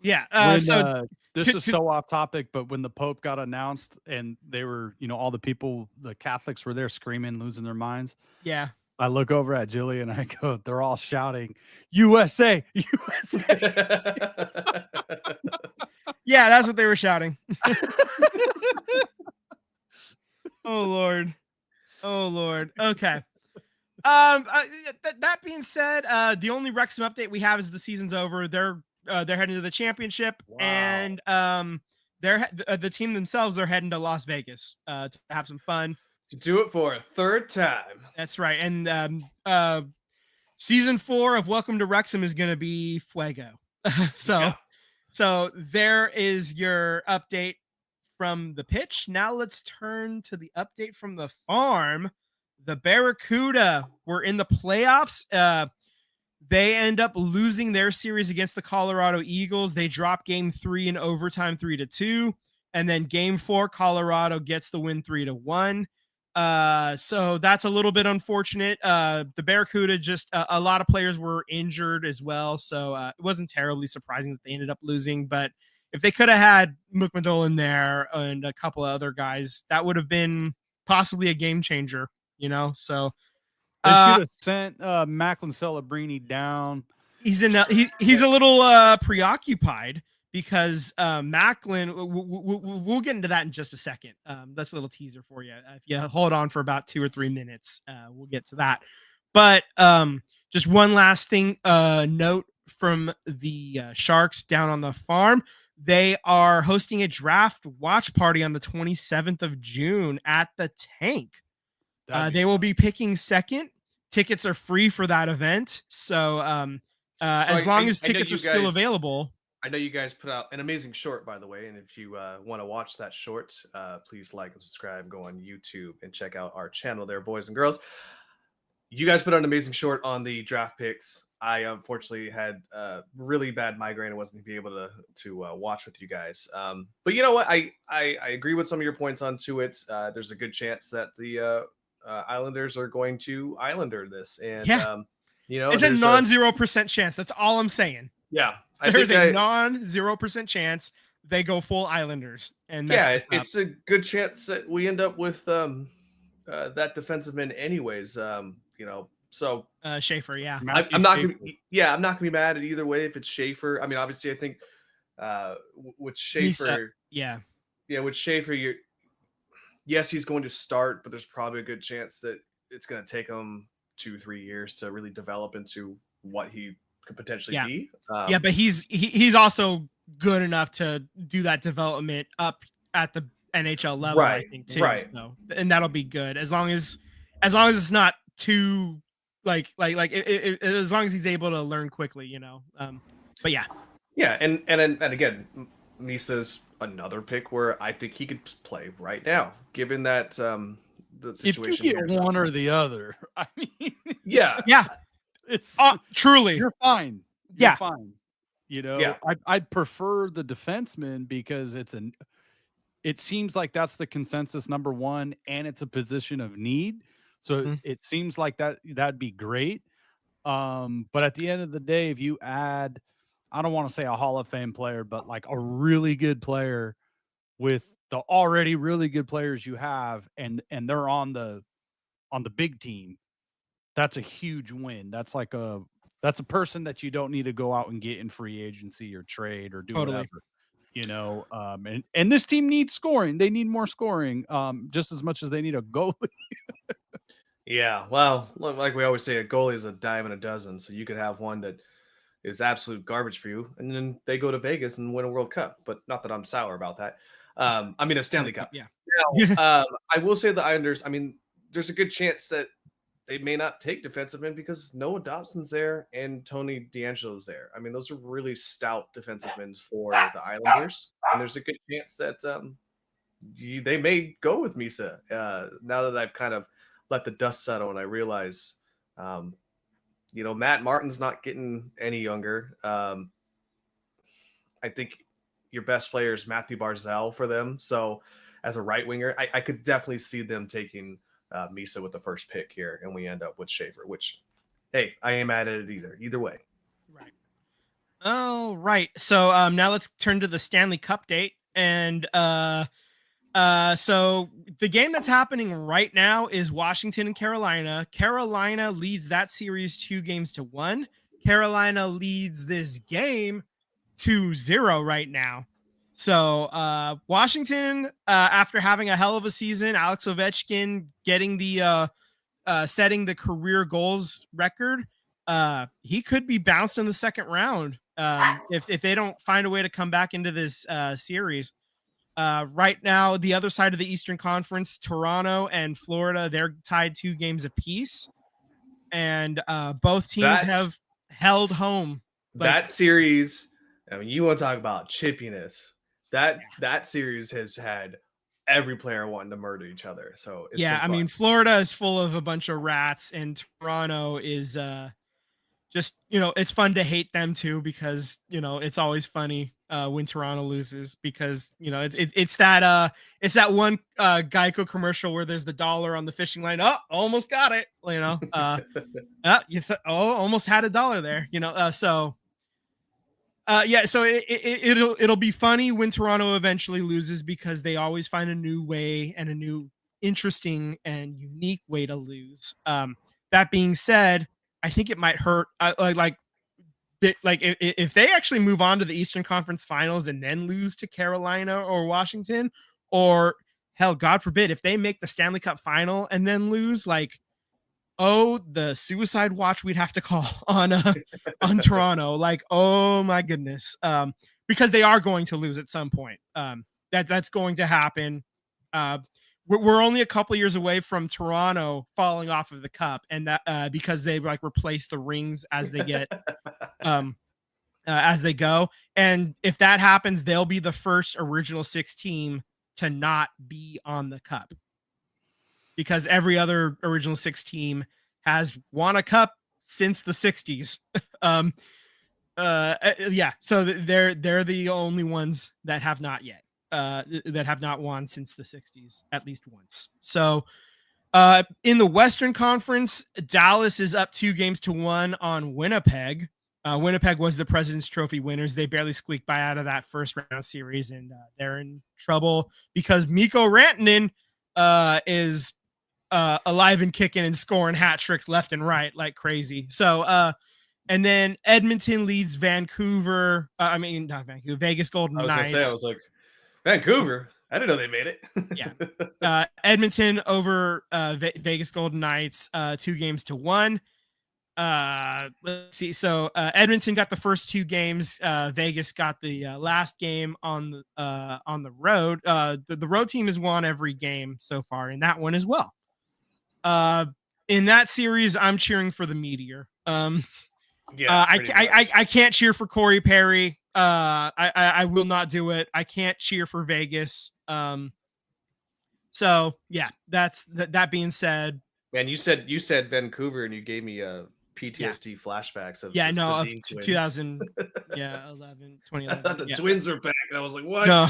This is so off topic, but when the Pope got announced and they were, all the people, the Catholics were there screaming, losing their minds. Yeah. I look over at Julie and I go, they're all shouting, USA, USA. Yeah, that's what they were shouting. Oh, Lord. Okay. That being said, the only Wrexham update we have is the season's over. They're heading to the championship. Wow. And the team themselves, they're heading to Las Vegas to have some fun. To do it for a third time. That's right. And season 4 of Welcome to Wrexham is going to be Fuego. So there is your update from the pitch. Now let's turn to the update from the farm. The Barracuda were in the playoffs. They end up losing their series against the Colorado Eagles. They drop game 3 in overtime 3-2. And then game 4, Colorado gets the win 3-1. So that's a little bit unfortunate. The Barracuda just a lot of players were injured as well, so it wasn't terribly surprising that they ended up losing. But if they could have had McMadoll in there and a couple of other guys, that would have been possibly a game changer. So they should have sent Macklin Celebrini down. He's a little preoccupied. Because Macklin, we'll get into that in just a second. That's a little teaser for you. If you hold on for about 2 or 3 minutes, we'll get to that. But just one last thing, note from the Sharks down on the farm. They are hosting a draft watch party on the 27th of June at the Tank. They will be picking second. Tickets are free for that event. So as long as tickets are still available. I know you guys put out an amazing short, by the way, and if you want to watch that short, please like and subscribe, go on YouTube, and check out our channel there, boys and girls. You guys put out an amazing short on the draft picks. I unfortunately had really bad migraine and wasn't going to be able to watch with you guys. But you know what? I agree with some of your points onto it. There's a good chance that the Islanders are going to Islander this. And, it's a non-0% chance. That's all I'm saying. Yeah. There's a non-0% chance they go full Islanders. And it's a good chance that we end up with that defensive man anyways. So Schaefer, yeah. I'm not gonna be mad at either way if it's Schaefer. I mean, obviously, I think with Schaefer, with Schaefer, yes, he's going to start, but there's probably a good chance that it's going to take him 2-3 years to really develop into what he could potentially be. But he's also good enough to do that development up at the NHL level, I think, too. Right. So, and that'll be good as long as it's not too as long as he's able to learn quickly, But yeah. Yeah, and again, Misa's another pick where I think he could play right now, given that the If you situation get here. one or the other, I mean, Yeah, Yeah. it's Truly. you're fine. You're Yeah. fine. You know, Yeah. I'd prefer the defenseman because it seems like that's the consensus number one, and it's a position of need. So Mhm. it seems like that'd be great. But at the end of the day, if you add, I don't want to say a Hall of Fame player, but like a really good player with the already really good players you have, and they're on the big team, that's a huge win. That's a person that you don't need to go out and get in free agency or trade or do Totally. whatever. You know, and this team needs scoring. They need more scoring, just as much as they need a goalie. Yeah, well, like we always say, a goalie is a dime and a dozen. So you could have one that is absolute garbage for you, and then they go to Vegas and win a World Cup. But not that I'm sour about that. I mean, a Stanley Cup. Yeah. Now, I will say the Islanders. I mean, there's a good chance that they may not take defensemen because Noah Dobson's there and Tony DeAngelo's there. I mean, those are really stout defensemen for the Islanders, and there's a good chance that they may go with Misa. Now that I've kind of let the dust settle and I realize, Matt Martin's not getting any younger. I think your best player is Matthew Barzal for them. So as a right winger, I could definitely see them taking Misa with the first pick here, and we end up with Schaefer, which, hey, I ain't mad at it either. Either way. Right. Oh, right. So now let's turn to the Stanley Cup date. And so the game that's happening right now is Washington and Carolina. Carolina leads that series 2-1. Carolina leads this game 2-0 right now. So Washington, after having a hell of a season, Alex Ovechkin getting the setting the career goals record, he could be bounced in the second round if they don't find a way to come back into this series. Right now, the other side of the Eastern Conference, Toronto and Florida, they're tied 2 games apiece, and both teams have held home. That series, I mean, you want to talk about chippiness. That series has had every player wanting to murder each other. So it's I mean, Florida is full of a bunch of rats, and Toronto is just, it's fun to hate them too, because it's always funny when Toronto loses, because it's that one Geico commercial where there's the dollar on the fishing line. Oh, almost got it. Almost had a dollar there. So it'll be funny when Toronto eventually loses, because they always find a new way and a new interesting and unique way to lose. That being said, I think it might hurt. If they actually move on to the Eastern Conference Finals and then lose to Carolina or Washington, or hell, God forbid, if they make the Stanley Cup Final and then lose, the suicide watch we'd have to call on Toronto. Oh my goodness. Because they are going to lose at some point. That's going to happen. We're only a couple years away from Toronto falling off of the cup, and that because they replace the rings as they get as they go. And if that happens, they'll be the first original 6 team to not be on the cup, because every other original 6 team has won a cup since the 60s. So they're the only ones that have not yet. That have not won since the 60s, at least once. So in the Western Conference, Dallas is up 2-1 on Winnipeg. Winnipeg was the President's Trophy winners. They barely squeaked by out of that first round series, and they're in trouble because Mikko Rantanen is alive and kicking and scoring hat tricks left and right like crazy. So and then Edmonton leads Vancouver. Not Vancouver, Vegas Golden Knights. I was like, Vancouver? I didn't know they made it. Edmonton over Vegas Golden Knights 2-1. Let's see. So Edmonton got the first 2 games. Vegas got the last game on the road. The road team has won every game so far in that one as well. In that series, I'm cheering for the Meteor. I can't cheer for Corey Perry. I will not do it. I can't cheer for Vegas. So yeah, that being said. Man, you said Vancouver, and you gave me a PTSD flashbacks of the of Sedin twins. 2000, 2011. I thought the yeah. twins were back, and I was like, what? No.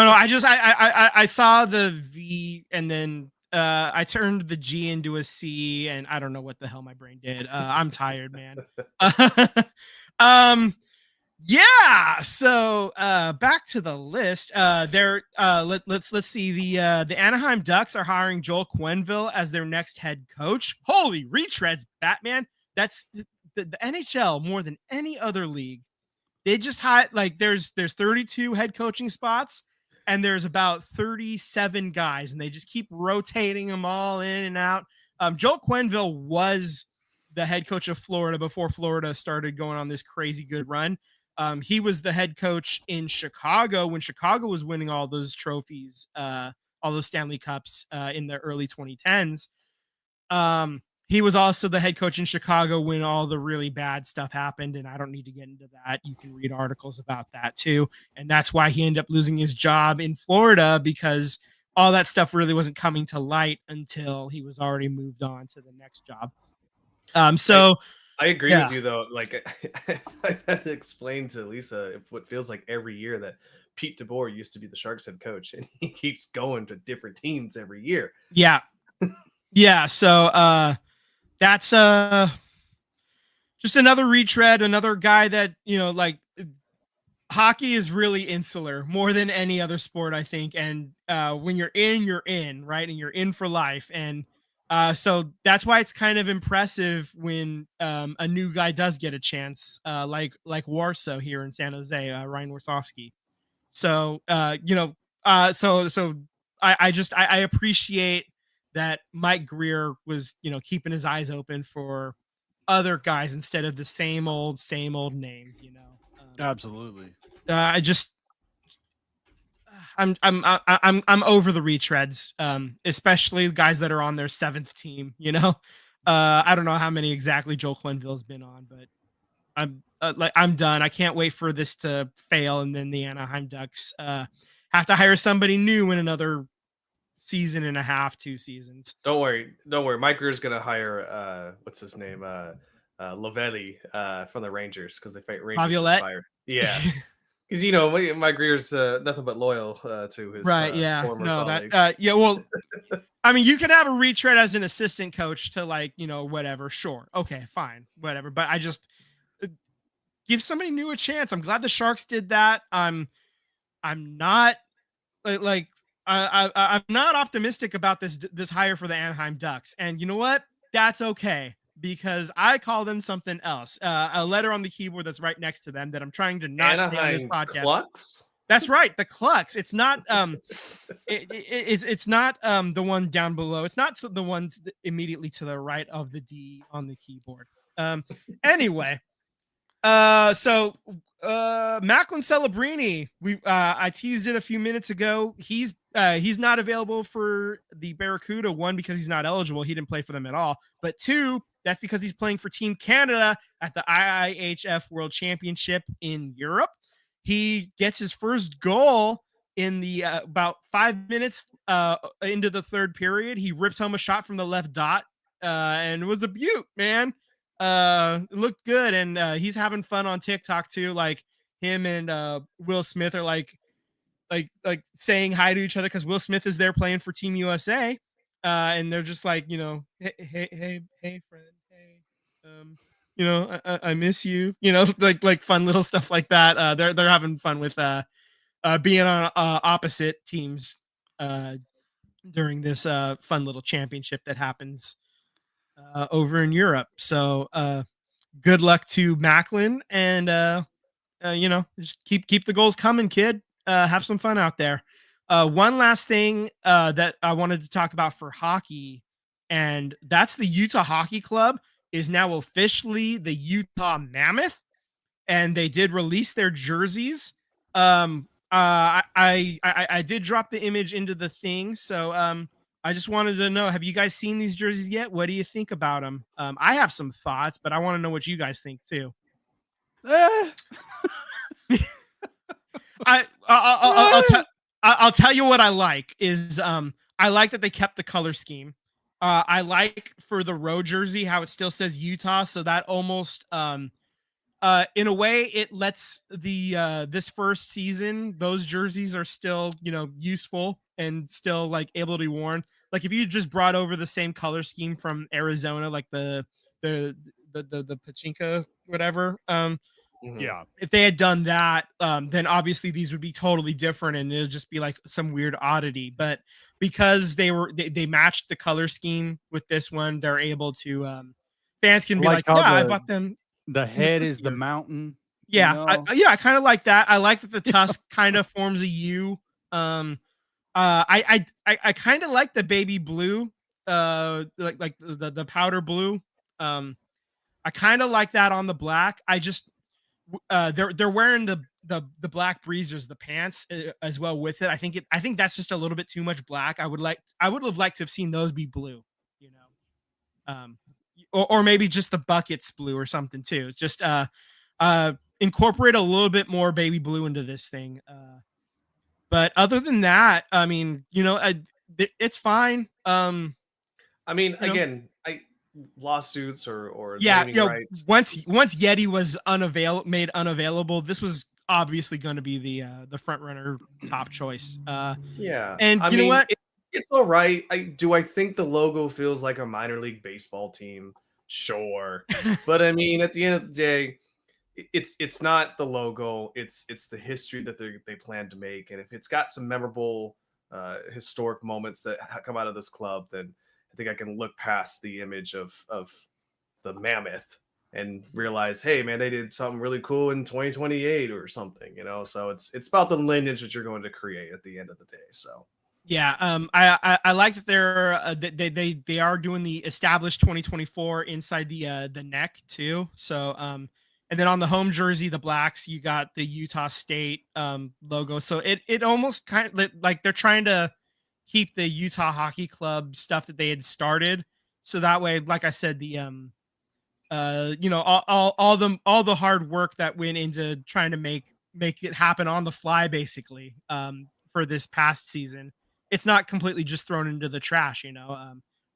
I saw the V, and then I turned the G into a C, and I don't know what the hell my brain did. I'm tired, man. Yeah. So back to the list. Let's see. The Anaheim Ducks are hiring Joel Quenneville as their next head coach. Holy retreads, Batman. That's the NHL more than any other league. They just had there's 32 head coaching spots, and there's about 37 guys, and they just keep rotating them all in and out. Joel Quenneville was the head coach of Florida before Florida started going on this crazy good run. He was the head coach in Chicago when Chicago was winning all those trophies, all those Stanley Cups in the early 2010s. He was also the head coach in Chicago when all the really bad stuff happened, and I don't need to get into that. You can read articles about that too, and that's why he ended up losing his job in Florida, because all that stuff really wasn't coming to light until he was already moved on to the next job. So I agree with you, though. Like, I had to explain to Lisa what feels like every year that Pete DeBoer used to be the Sharks head coach, and he keeps going to different teams every year. Yeah. Yeah. So that's just another retread, another guy that, hockey is really insular more than any other sport, I think. And when you're in, right? And you're in for life. And so that's why it's kind of impressive when a new guy does get a chance, like Warsaw here in San Jose, Ryan Warsofsky. So I appreciate that Mike Greer was, keeping his eyes open for other guys instead of the same old names. Absolutely. I'm over the retreads, especially guys that are on their seventh team. I don't know how many exactly Joel Quenneville's been on, but I'm done. I can't wait for this to fail, and then the Anaheim Ducks have to hire somebody new in another season and a half, 2 seasons. Don't worry. Mike Greer's gonna hire what's his name, Lovelli from the Rangers, because they Rangers just fired. Yeah. Because Mike Greer's nothing but loyal to his former colleagues. Well, I mean, you can have a retread as an assistant coach to whatever. Sure, okay, fine, whatever. But I just give somebody new a chance. I'm glad the Sharks did that. I'm not I'm not optimistic about this hire for the Anaheim Ducks, and you know what? That's okay, because I call them something else. A letter on the keyboard that's right next to them that I'm trying to not say on this podcast. Clucks? That's right, the Clucks. It's not it's not the one down below. It's not the ones immediately to the right of the D on the keyboard. Anyway, so Macklin Celebrini, I teased it a few minutes ago. He's not available for the Barracuda. 1, because he's not eligible. He didn't play for them at all. But 2, that's because he's playing for Team Canada at the IIHF World Championship in Europe. He gets his first goal in the about 5 minutes into the third period. He rips home a shot from the left dot, and it was a beaut, man. It looked good, and he's having fun on TikTok too. Like, him and Will Smith are like saying hi to each other, because Will Smith is there playing for Team USA, and they're just like, hey friend, hey, I miss you, like fun little stuff like that. They're having fun with being on opposite teams during this fun little championship that happens over in Europe. So good luck to Macklin, and just keep the goals coming, kid. Have some fun out there. One last thing that I wanted to talk about for hockey, and that's the Utah Hockey Club is now officially the Utah Mammoth, and they did release their jerseys. I did drop the image into the thing, so I just wanted to know, have you guys seen these jerseys yet? What do you think about them? I have some thoughts, but I want to know what you guys think too. I'll tell you what I like is I like that they kept the color scheme. I like for the road jersey how it still says Utah, so that almost in a way it lets the this first season those jerseys are still useful and still like able to be worn. Like if you just brought over the same color scheme from Arizona, like the pachinko whatever, Mhm. Yeah. if they had done that, then obviously these would be totally different and it'll just be like some weird oddity. But because they matched the color scheme with this one, they're able to fans can I be like like, how yeah, I bought them the in the head first is the year. mountain, you Yeah, know? I kind of like that. I like that the tusk kind of forms a U. Um, I kind of like the baby blue, like the powder blue. Um, I kind of like that on the black. I just they're wearing the black breezers, the pants as well with it. I think that's just a little bit too much black. I would have liked to have seen those be blue, you know. Or maybe just the buckets blue or something too. Just incorporate a little bit more baby blue into this thing. But other than that, I mean, it's fine. I mean, You know, again, I lawsuits or yeah, naming rights. once Yeti was made unavailable, this was obviously going to be the front runner top choice. Yeah, And I you know mean, what? it's all right. I think the logo feels like a minor league baseball team? Sure, but I mean, at the end of the day, it's not the logo. It's the history that they plan to make, and if it's got some memorable, historic moments that come out of this club, then I think I can look past the image of the mammoth and realize, hey man, they did something really cool in 2028 or something, So it's about the lineage that you're going to create at the end of the day. So Yeah, I like that they are doing the established 2024 inside the neck too. So and then on the home jersey, the blacks, you got the Utah State logo. So it almost kind of like they're trying to keep the Utah Hockey Club stuff that they had started. So that way, like I said, the all the hard work that went into trying to make it happen on the fly basically for this past season, it's not completely just thrown into the trash.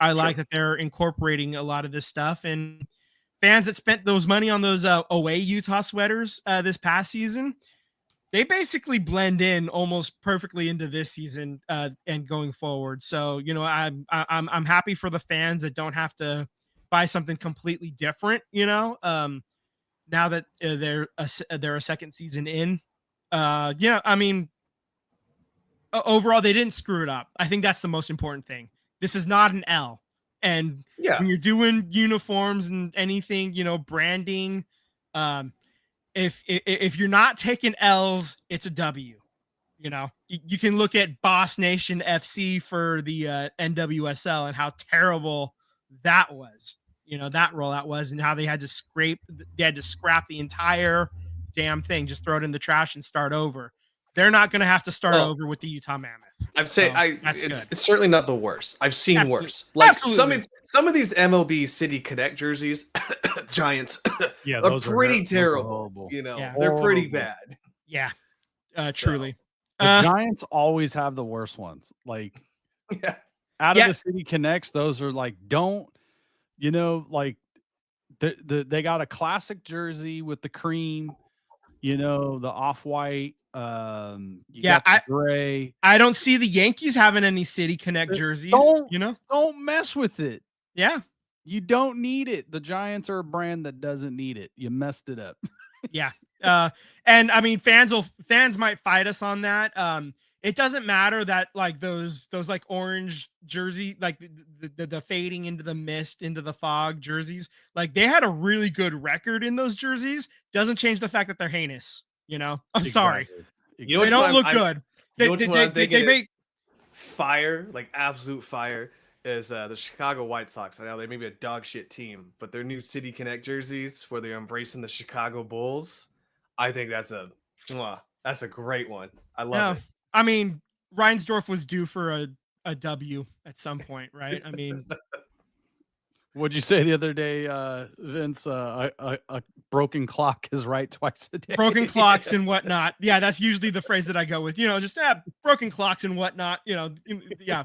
I like sure. that they're incorporating a lot of this stuff, and fans that spent those money on those away Utah sweaters this past season, they basically blend in almost perfectly into this season and going forward. So I'm happy for the fans that don't have to buy something completely different. Now that they're a second season in. Yeah, I mean, overall they didn't screw it up. I think that's the most important thing. This is not an L. And Yeah. when you're doing uniforms and anything, branding, um, if you're not taking L's, it's a W. You can look at Boss Nation FC for the NWSL and how terrible that was. That rollout was, and how they had to scrap the entire damn thing, just throw it in the trash and start over. They're not going to have to start Well, over with the Utah Mammoth. I'd say So that's it's good. it's certainly not the worst. I've seen Absolutely. worse. Like Absolutely. some of these MLB City Connect jerseys, Giants, Yeah, are those pretty those terrible. horrible. Yeah. They're pretty Horrible. bad. Yeah. So, Truly. The Giants always have the worst ones. Like yeah. out Yeah. of the City Connects, those are like like they got a classic jersey with the cream, the off-white, you Yeah, got the gray. I don't see the Yankees having any City Connect jerseys. Don't mess with it. Yeah. You don't need it. The Giants are a brand that doesn't need it. You messed it up. Yeah. And I mean, fans might fight us on that. It doesn't matter that like those like orange jersey, like the fading into the mist, into the fog jerseys, like they had a really good record in those jerseys. Doesn't change the fact that they're heinous. I'm sorry. You know They don't look good. They make fire, like absolute fire, is the Chicago White Sox. I know they may be a dog shit team, but their new City Connect jerseys where they're embracing the Chicago Bulls, I think that's a great one. I love it. I mean, Reinsdorf was due for a W at some point, right? I mean, What'd you say the other day, Vince? A broken clock is right twice a day. Broken clocks and whatnot. Yeah, that's usually the phrase that I go with. Just broken clocks and whatnot. Yeah,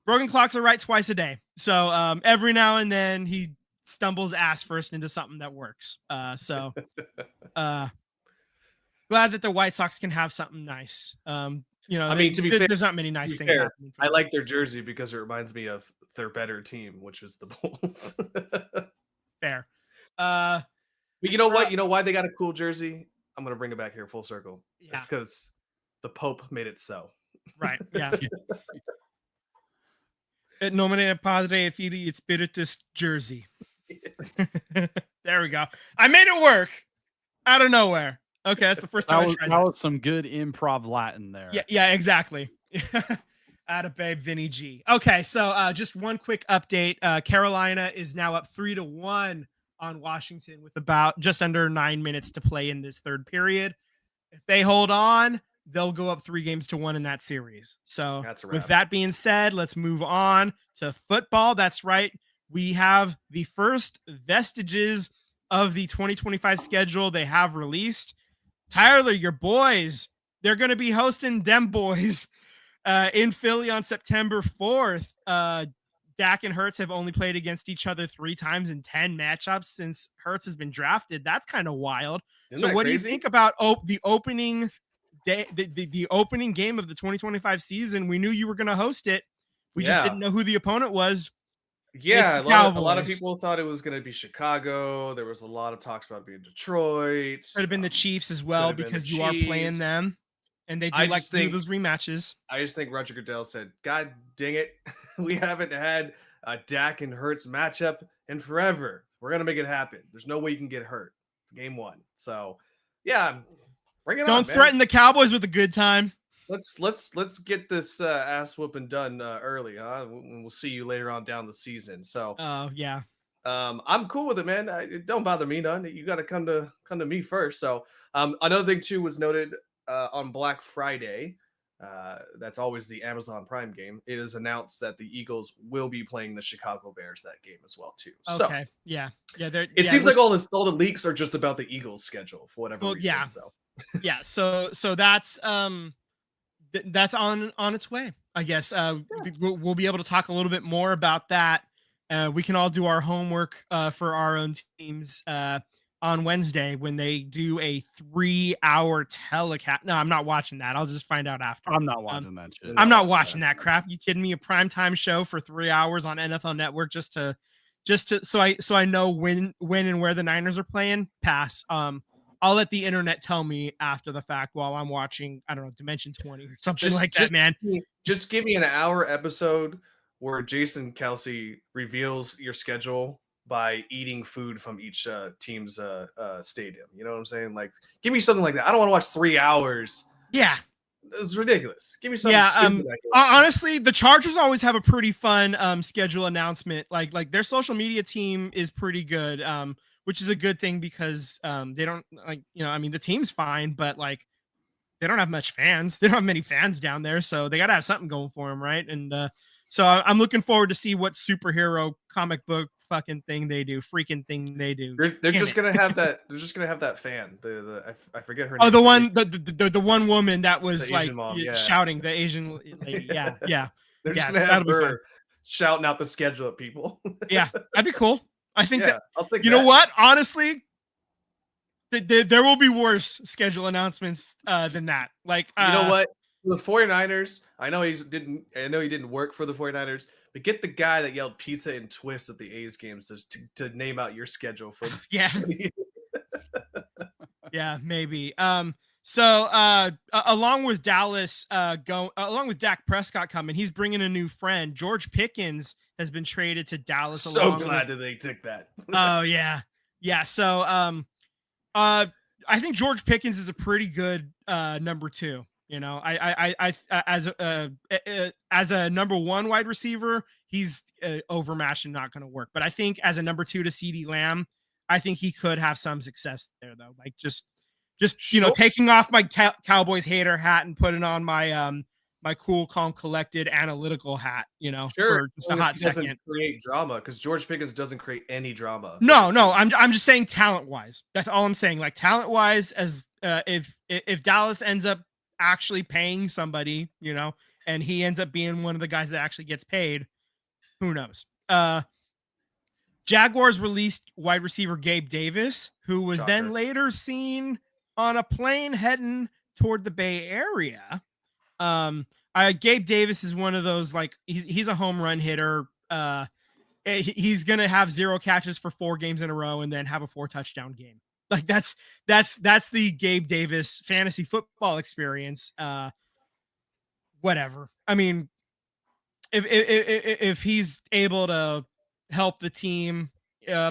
broken clocks are right twice a day. So every now and then he stumbles ass first into something that works. So glad that the White Sox can have something nice. I mean, to be fair, there's not many nice things happening. I like their jersey because it reminds me of their better team, which was the Bulls. Fair. But you know what? You know why they got a cool jersey? I'm gonna bring it back here full circle. Yeah. It's because the Pope made it so. Right. Yeah. Et nomine Padre Filii et Spiritus jersey. There we go. I made it work out of nowhere. Okay, that's the first time I tried that was some good improv Latin there. Yeah, exactly. Atta babe, Vinny G. Okay, so just one quick update. Carolina is now up 3-1 on Washington with about just under 9 minutes to play in this third period. If they hold on, they'll go up 3-1 in that series. So with that being said, let's move on to football. That's right. We have the first vestiges of the 2025 schedule they have released. Tyler, your boys, they're going to be hosting them boys in Philly on September 4th. Dak and Hurts have only played against each other 3 times in 10 matchups since Hurts has been drafted. That's kind of wild. So what do you think about the opening day, the opening game of the 2025 season? We knew you were going to host it. We just didn't know who the opponent was. Yeah, a lot of people thought it was going to be Chicago. There was a lot of talks about being Detroit. Could have been the Chiefs as well because you are playing them, and they do like to do those rematches. I just think Roger Goodell said, "God dang it, we haven't had a Dak and Hurts matchup in forever. We're gonna make it happen. There's no way you can get hurt. Game 1. So, yeah, bring it on. Don't threaten the Cowboys with a good time. Let's get this ass whooping done early. We'll see you later on down the season. So, yeah, I'm cool with it, man. It don't bother me none. You got to come to me first. So, another thing too was noted on Black Friday. That's always the Amazon Prime game. It is announced that the Eagles will be playing the Chicago Bears that game as well too. Okay, so, yeah. It seems like all the leaks are just about the Eagles schedule for whatever reason. Yeah, so. Yeah. So that's that's on its way, I guess. We'll be able to talk a little bit more about that. We can all do our homework for our own teams on Wednesday when they do a 3-hour telecast. No, I'm not watching that. I'll just find out after. I'm not watching that shit. I'm not watching that crap. You kidding me? A primetime show for 3 hours on NFL Network just to so I know when and where the Niners are playing. Pass. I'll let the internet tell me after the fact while I'm watching, I don't know, Dimension 20 or something like that, man. Just give me an hour episode where Jason Kelsey reveals your schedule by eating food from each team's stadium. You know what I'm saying? Like, give me something like that. I don't want to watch 3 hours. Yeah. It's ridiculous. Give me something stupid. Honestly, the Chargers always have a pretty fun schedule announcement. Like their social media team is pretty good. Which is a good thing because they don't the team's fine, but like they don't have much fans. They don't have many fans down there, so they got to have something going for them, right? And so I'm looking forward to see what superhero comic book freaking thing they do. They're just gonna have that. They're just gonna have that fan. I forget her name. Oh, the one woman that was like shouting, the Asian lady. Yeah. They're just gonna have her shouting out the schedule at people. Yeah, that'd be cool. I think I'll take you know what? Honestly, there will be worse schedule announcements than that. Like, you know what? The 49ers, I know he didn't work for the 49ers, but get the guy that yelled pizza and twist at the A's games to name out your schedule for yeah. Yeah, maybe. So along with Dallas along with Dak Prescott coming, he's bringing a new friend. George Pickens has been traded to Dallas. So glad that they took that. Oh yeah. So I think George Pickens is a pretty good number 2. You know, I as a number 1 wide receiver, he's overmatched and not going to work. But I think as a number 2 to CeeDee Lamb, I think he could have some success there though. Like just taking off my Cowboys hater hat and putting on my my cool, calm, collected, analytical hat, Sure, for just as a long as hot he doesn't second. create drama, because George Pickens doesn't create any drama. No, I'm just saying talent wise. That's all I'm saying. Like talent wise, as if Dallas ends up actually paying somebody, and he ends up being one of the guys that actually gets paid, who knows? Jaguars released wide receiver Gabe Davis, who was then Shocker. later seen on a plane heading toward the Bay Area. Gabe Davis is one of those, like, he's a home run hitter. He's gonna have 0 catches for 4 games in a row and then have a 4 touchdown game. Like that's the Gabe Davis fantasy football experience. Whatever. I mean, if he's able to help the team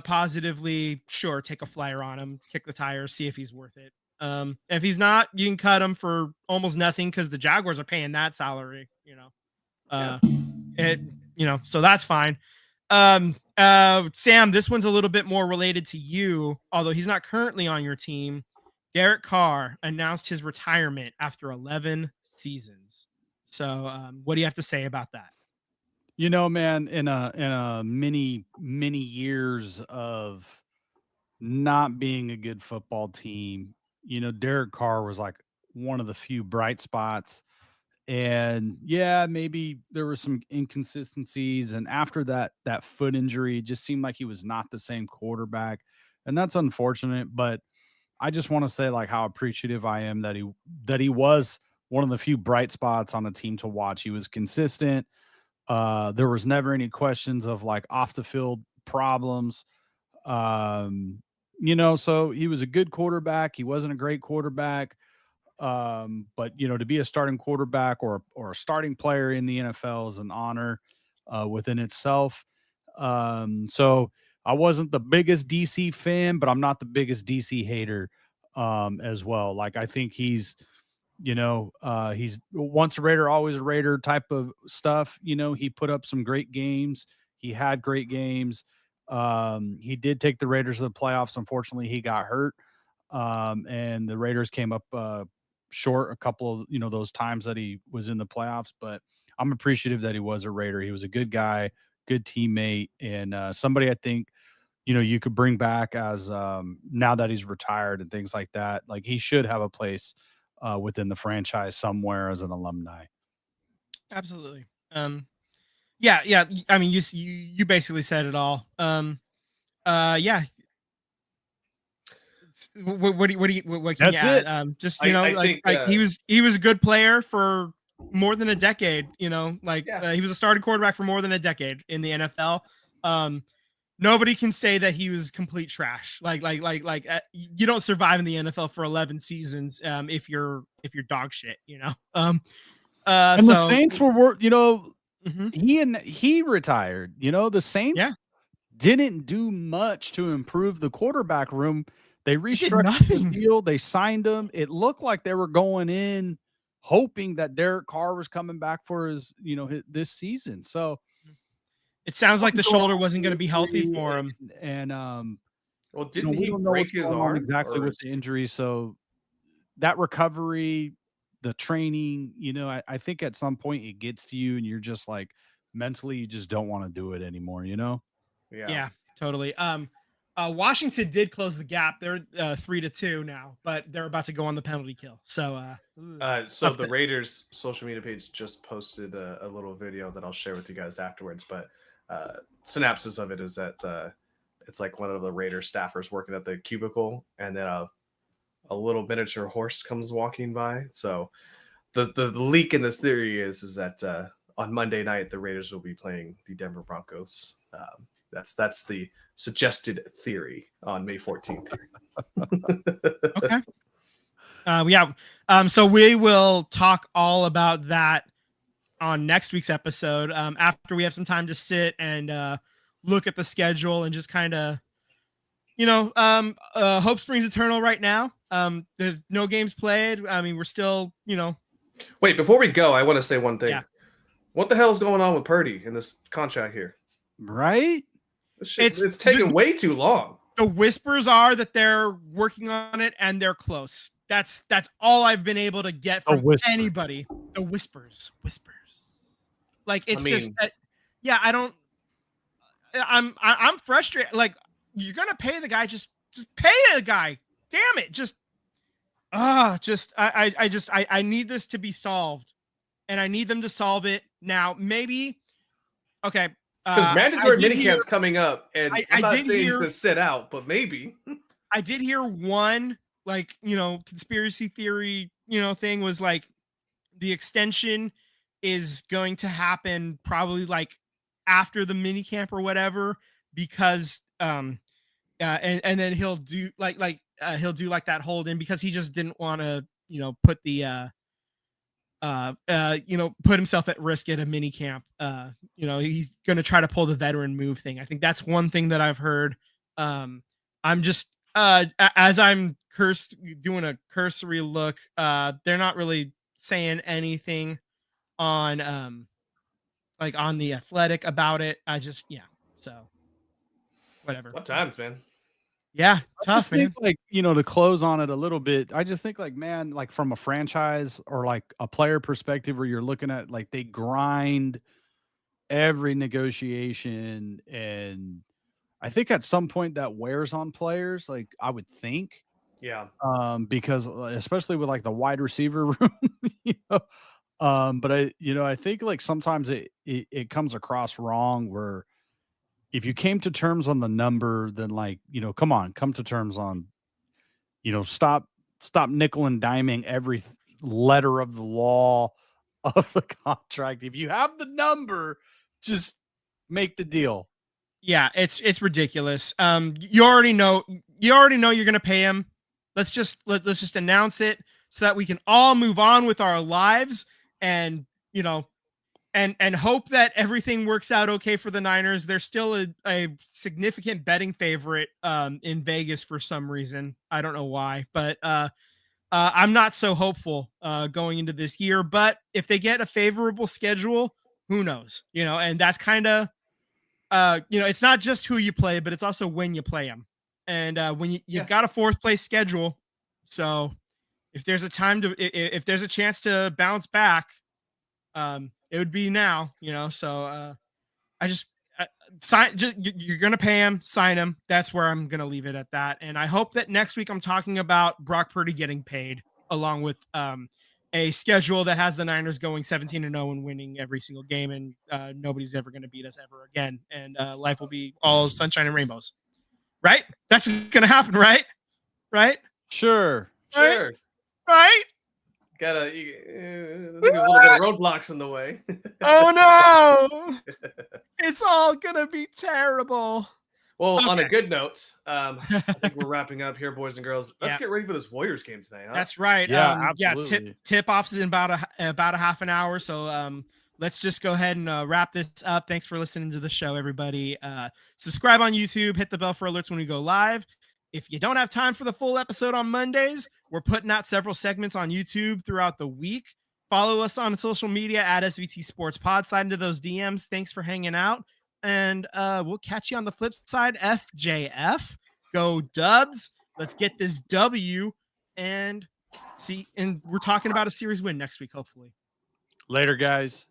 positively, sure, take a flyer on him, kick the tires, see if he's worth it. If he's not, you can cut him for almost nothing because the Jaguars are paying that salary. So that's fine. Sam, this one's a little bit more related to you, although he's not currently on your team. Derek Carr announced his retirement after 11 seasons. So, what do you have to say about that? Man, in a many years of not being a good football team, Derek Carr was like one of the few bright spots. And yeah, maybe there were some inconsistencies. And after that foot injury, it just seemed like he was not the same quarterback. And that's unfortunate. But I just want to say, like, how appreciative I am that he was one of the few bright spots on the team to watch. He was consistent. There was never any questions of like off the field problems. So he was a good quarterback. He wasn't a great quarterback. But to be a starting quarterback or a starting player in the NFL is an honor within itself. So I wasn't the biggest DC fan, but I'm not the biggest DC hater as well. Like, I think he's once a Raider, always a Raider type of stuff. He put up some great games. He had great games. He did take the Raiders to the playoffs. Unfortunately, he got hurt. And the Raiders came up short a couple of, those times that he was in the playoffs, but I'm appreciative that he was a Raider. He was a good guy, good teammate, and somebody I think, you could bring back as now that he's retired and things like that. Like, he should have a place within the franchise somewhere as an alumni. Absolutely. Yeah. I mean, you basically said it all. Yeah. What can you add? Just I think, he was a good player for more than a decade. He was a starting quarterback for more than a decade in the NFL. Nobody can say that he was complete trash. You don't survive in the NFL for 11 seasons if you're dog shit. And the Saints were mm-hmm. he retired. The Saints didn't do much to improve the quarterback room. They restructured the deal. They signed him. It looked like they were going in hoping that Derek Carr was coming back for his this season. So it sounds like the shoulder wasn't going to be healthy for him. And well, didn't he break his arm exactly with the injury? So that recovery, the training, I think at some point it gets to you and you're just like mentally, you just don't want to do it anymore, Yeah, totally. Washington did close the gap. They're 3-2 now, but they're about to go on the penalty kill. So, so the Raiders social media page just posted a little video that I'll share with you guys afterwards. But synopsis of it is that it's like one of the Raider staffers working at the cubicle, and then a little miniature horse comes walking by. So the leak in this theory is that on Monday night the Raiders will be playing the Denver Broncos. That's the suggested theory on May 14th. Okay. So we will talk all about that on next week's episode after we have some time to sit and look at the schedule and just kind of, hope springs eternal right now. There's no games played. I mean, we're still, Wait, before we go, I want to say one thing. Yeah. What the hell is going on with Purdy in this contract here? Right? It's taking way too long. The whispers are that they're working on it and they're close. That's all I've been able to get A from whisper. anybody. The whispers. Like it's just mean- that, yeah, I'm frustrated. Like, you're gonna pay the guy, just pay the guy. Damn it. I need this to be solved, and I need them to solve it now. Maybe, okay. Because mandatory I did minicamp's coming up, and I'm not did saying he's hear- going to sit out, but maybe. I did hear one, like, conspiracy theory, thing was like the extension is going to happen probably like after the mini camp or whatever, because and then he'll do he'll do like that hold in, because he just didn't want to put the put himself at risk at a mini camp. He's going to try to pull the veteran move thing. I think that's one thing that I've heard. I'm just as I'm doing a cursory look, they're not really saying anything on like on the Athletic about it. So whatever. What times, man? Yeah, I tough, just man. think, like, to close on it a little bit, I just think, like, man, like from a franchise or like a player perspective, where you're looking at, like, they grind every negotiation, and I think at some point that wears on players, like, I would think, Yeah. because especially with like the wide receiver room, but I think like sometimes it comes across wrong, where if you came to terms on the number, then like, come to terms on, stop nickel and diming every letter of the law of the contract. If you have the number, just make the deal. Yeah, it's ridiculous. You already know you're gonna pay him. Let's just announce it so that we can all move on with our lives, and and hope that everything works out okay for the Niners. They're still a significant betting favorite in Vegas for some reason. I don't know why, but I'm not so hopeful going into this year. But if they get a favorable schedule, who knows? And that's kind of it's not just who you play, but it's also when you play them. And when you've got a fourth place schedule, so if there's if there's a chance to bounce back, it would be now. So I just you're gonna pay him, sign him. That's where I'm gonna leave it at that. And I hope that next week I'm talking about Brock Purdy getting paid, along with a schedule that has the Niners going 17-0 and winning every single game, and nobody's ever going to beat us ever again, and life will be all sunshine and rainbows. Right? That's what's going to happen, right? Right? Sure. Sure. Right? There's a little bit of roadblocks in the way. Oh no! It's all going to be terrible. Well, Okay. on a good note, I think we're wrapping up here, boys and girls. Let's get ready for this Warriors game tonight. Huh? That's right. Yeah, absolutely. Tip-offs is in about a half an hour, so let's just go ahead and wrap this up. Thanks for listening to the show, everybody. Subscribe on YouTube, hit the bell for alerts when we go live. If you don't have time for the full episode on Mondays, we're putting out several segments on YouTube throughout the week. Follow us on social media at SVT Sports Pod. Slide into those DMs. Thanks for hanging out. And we'll catch you on the flip side. FJF. Go Dubs. Let's get this W and see. And we're talking about a series win next week, hopefully. Later, guys.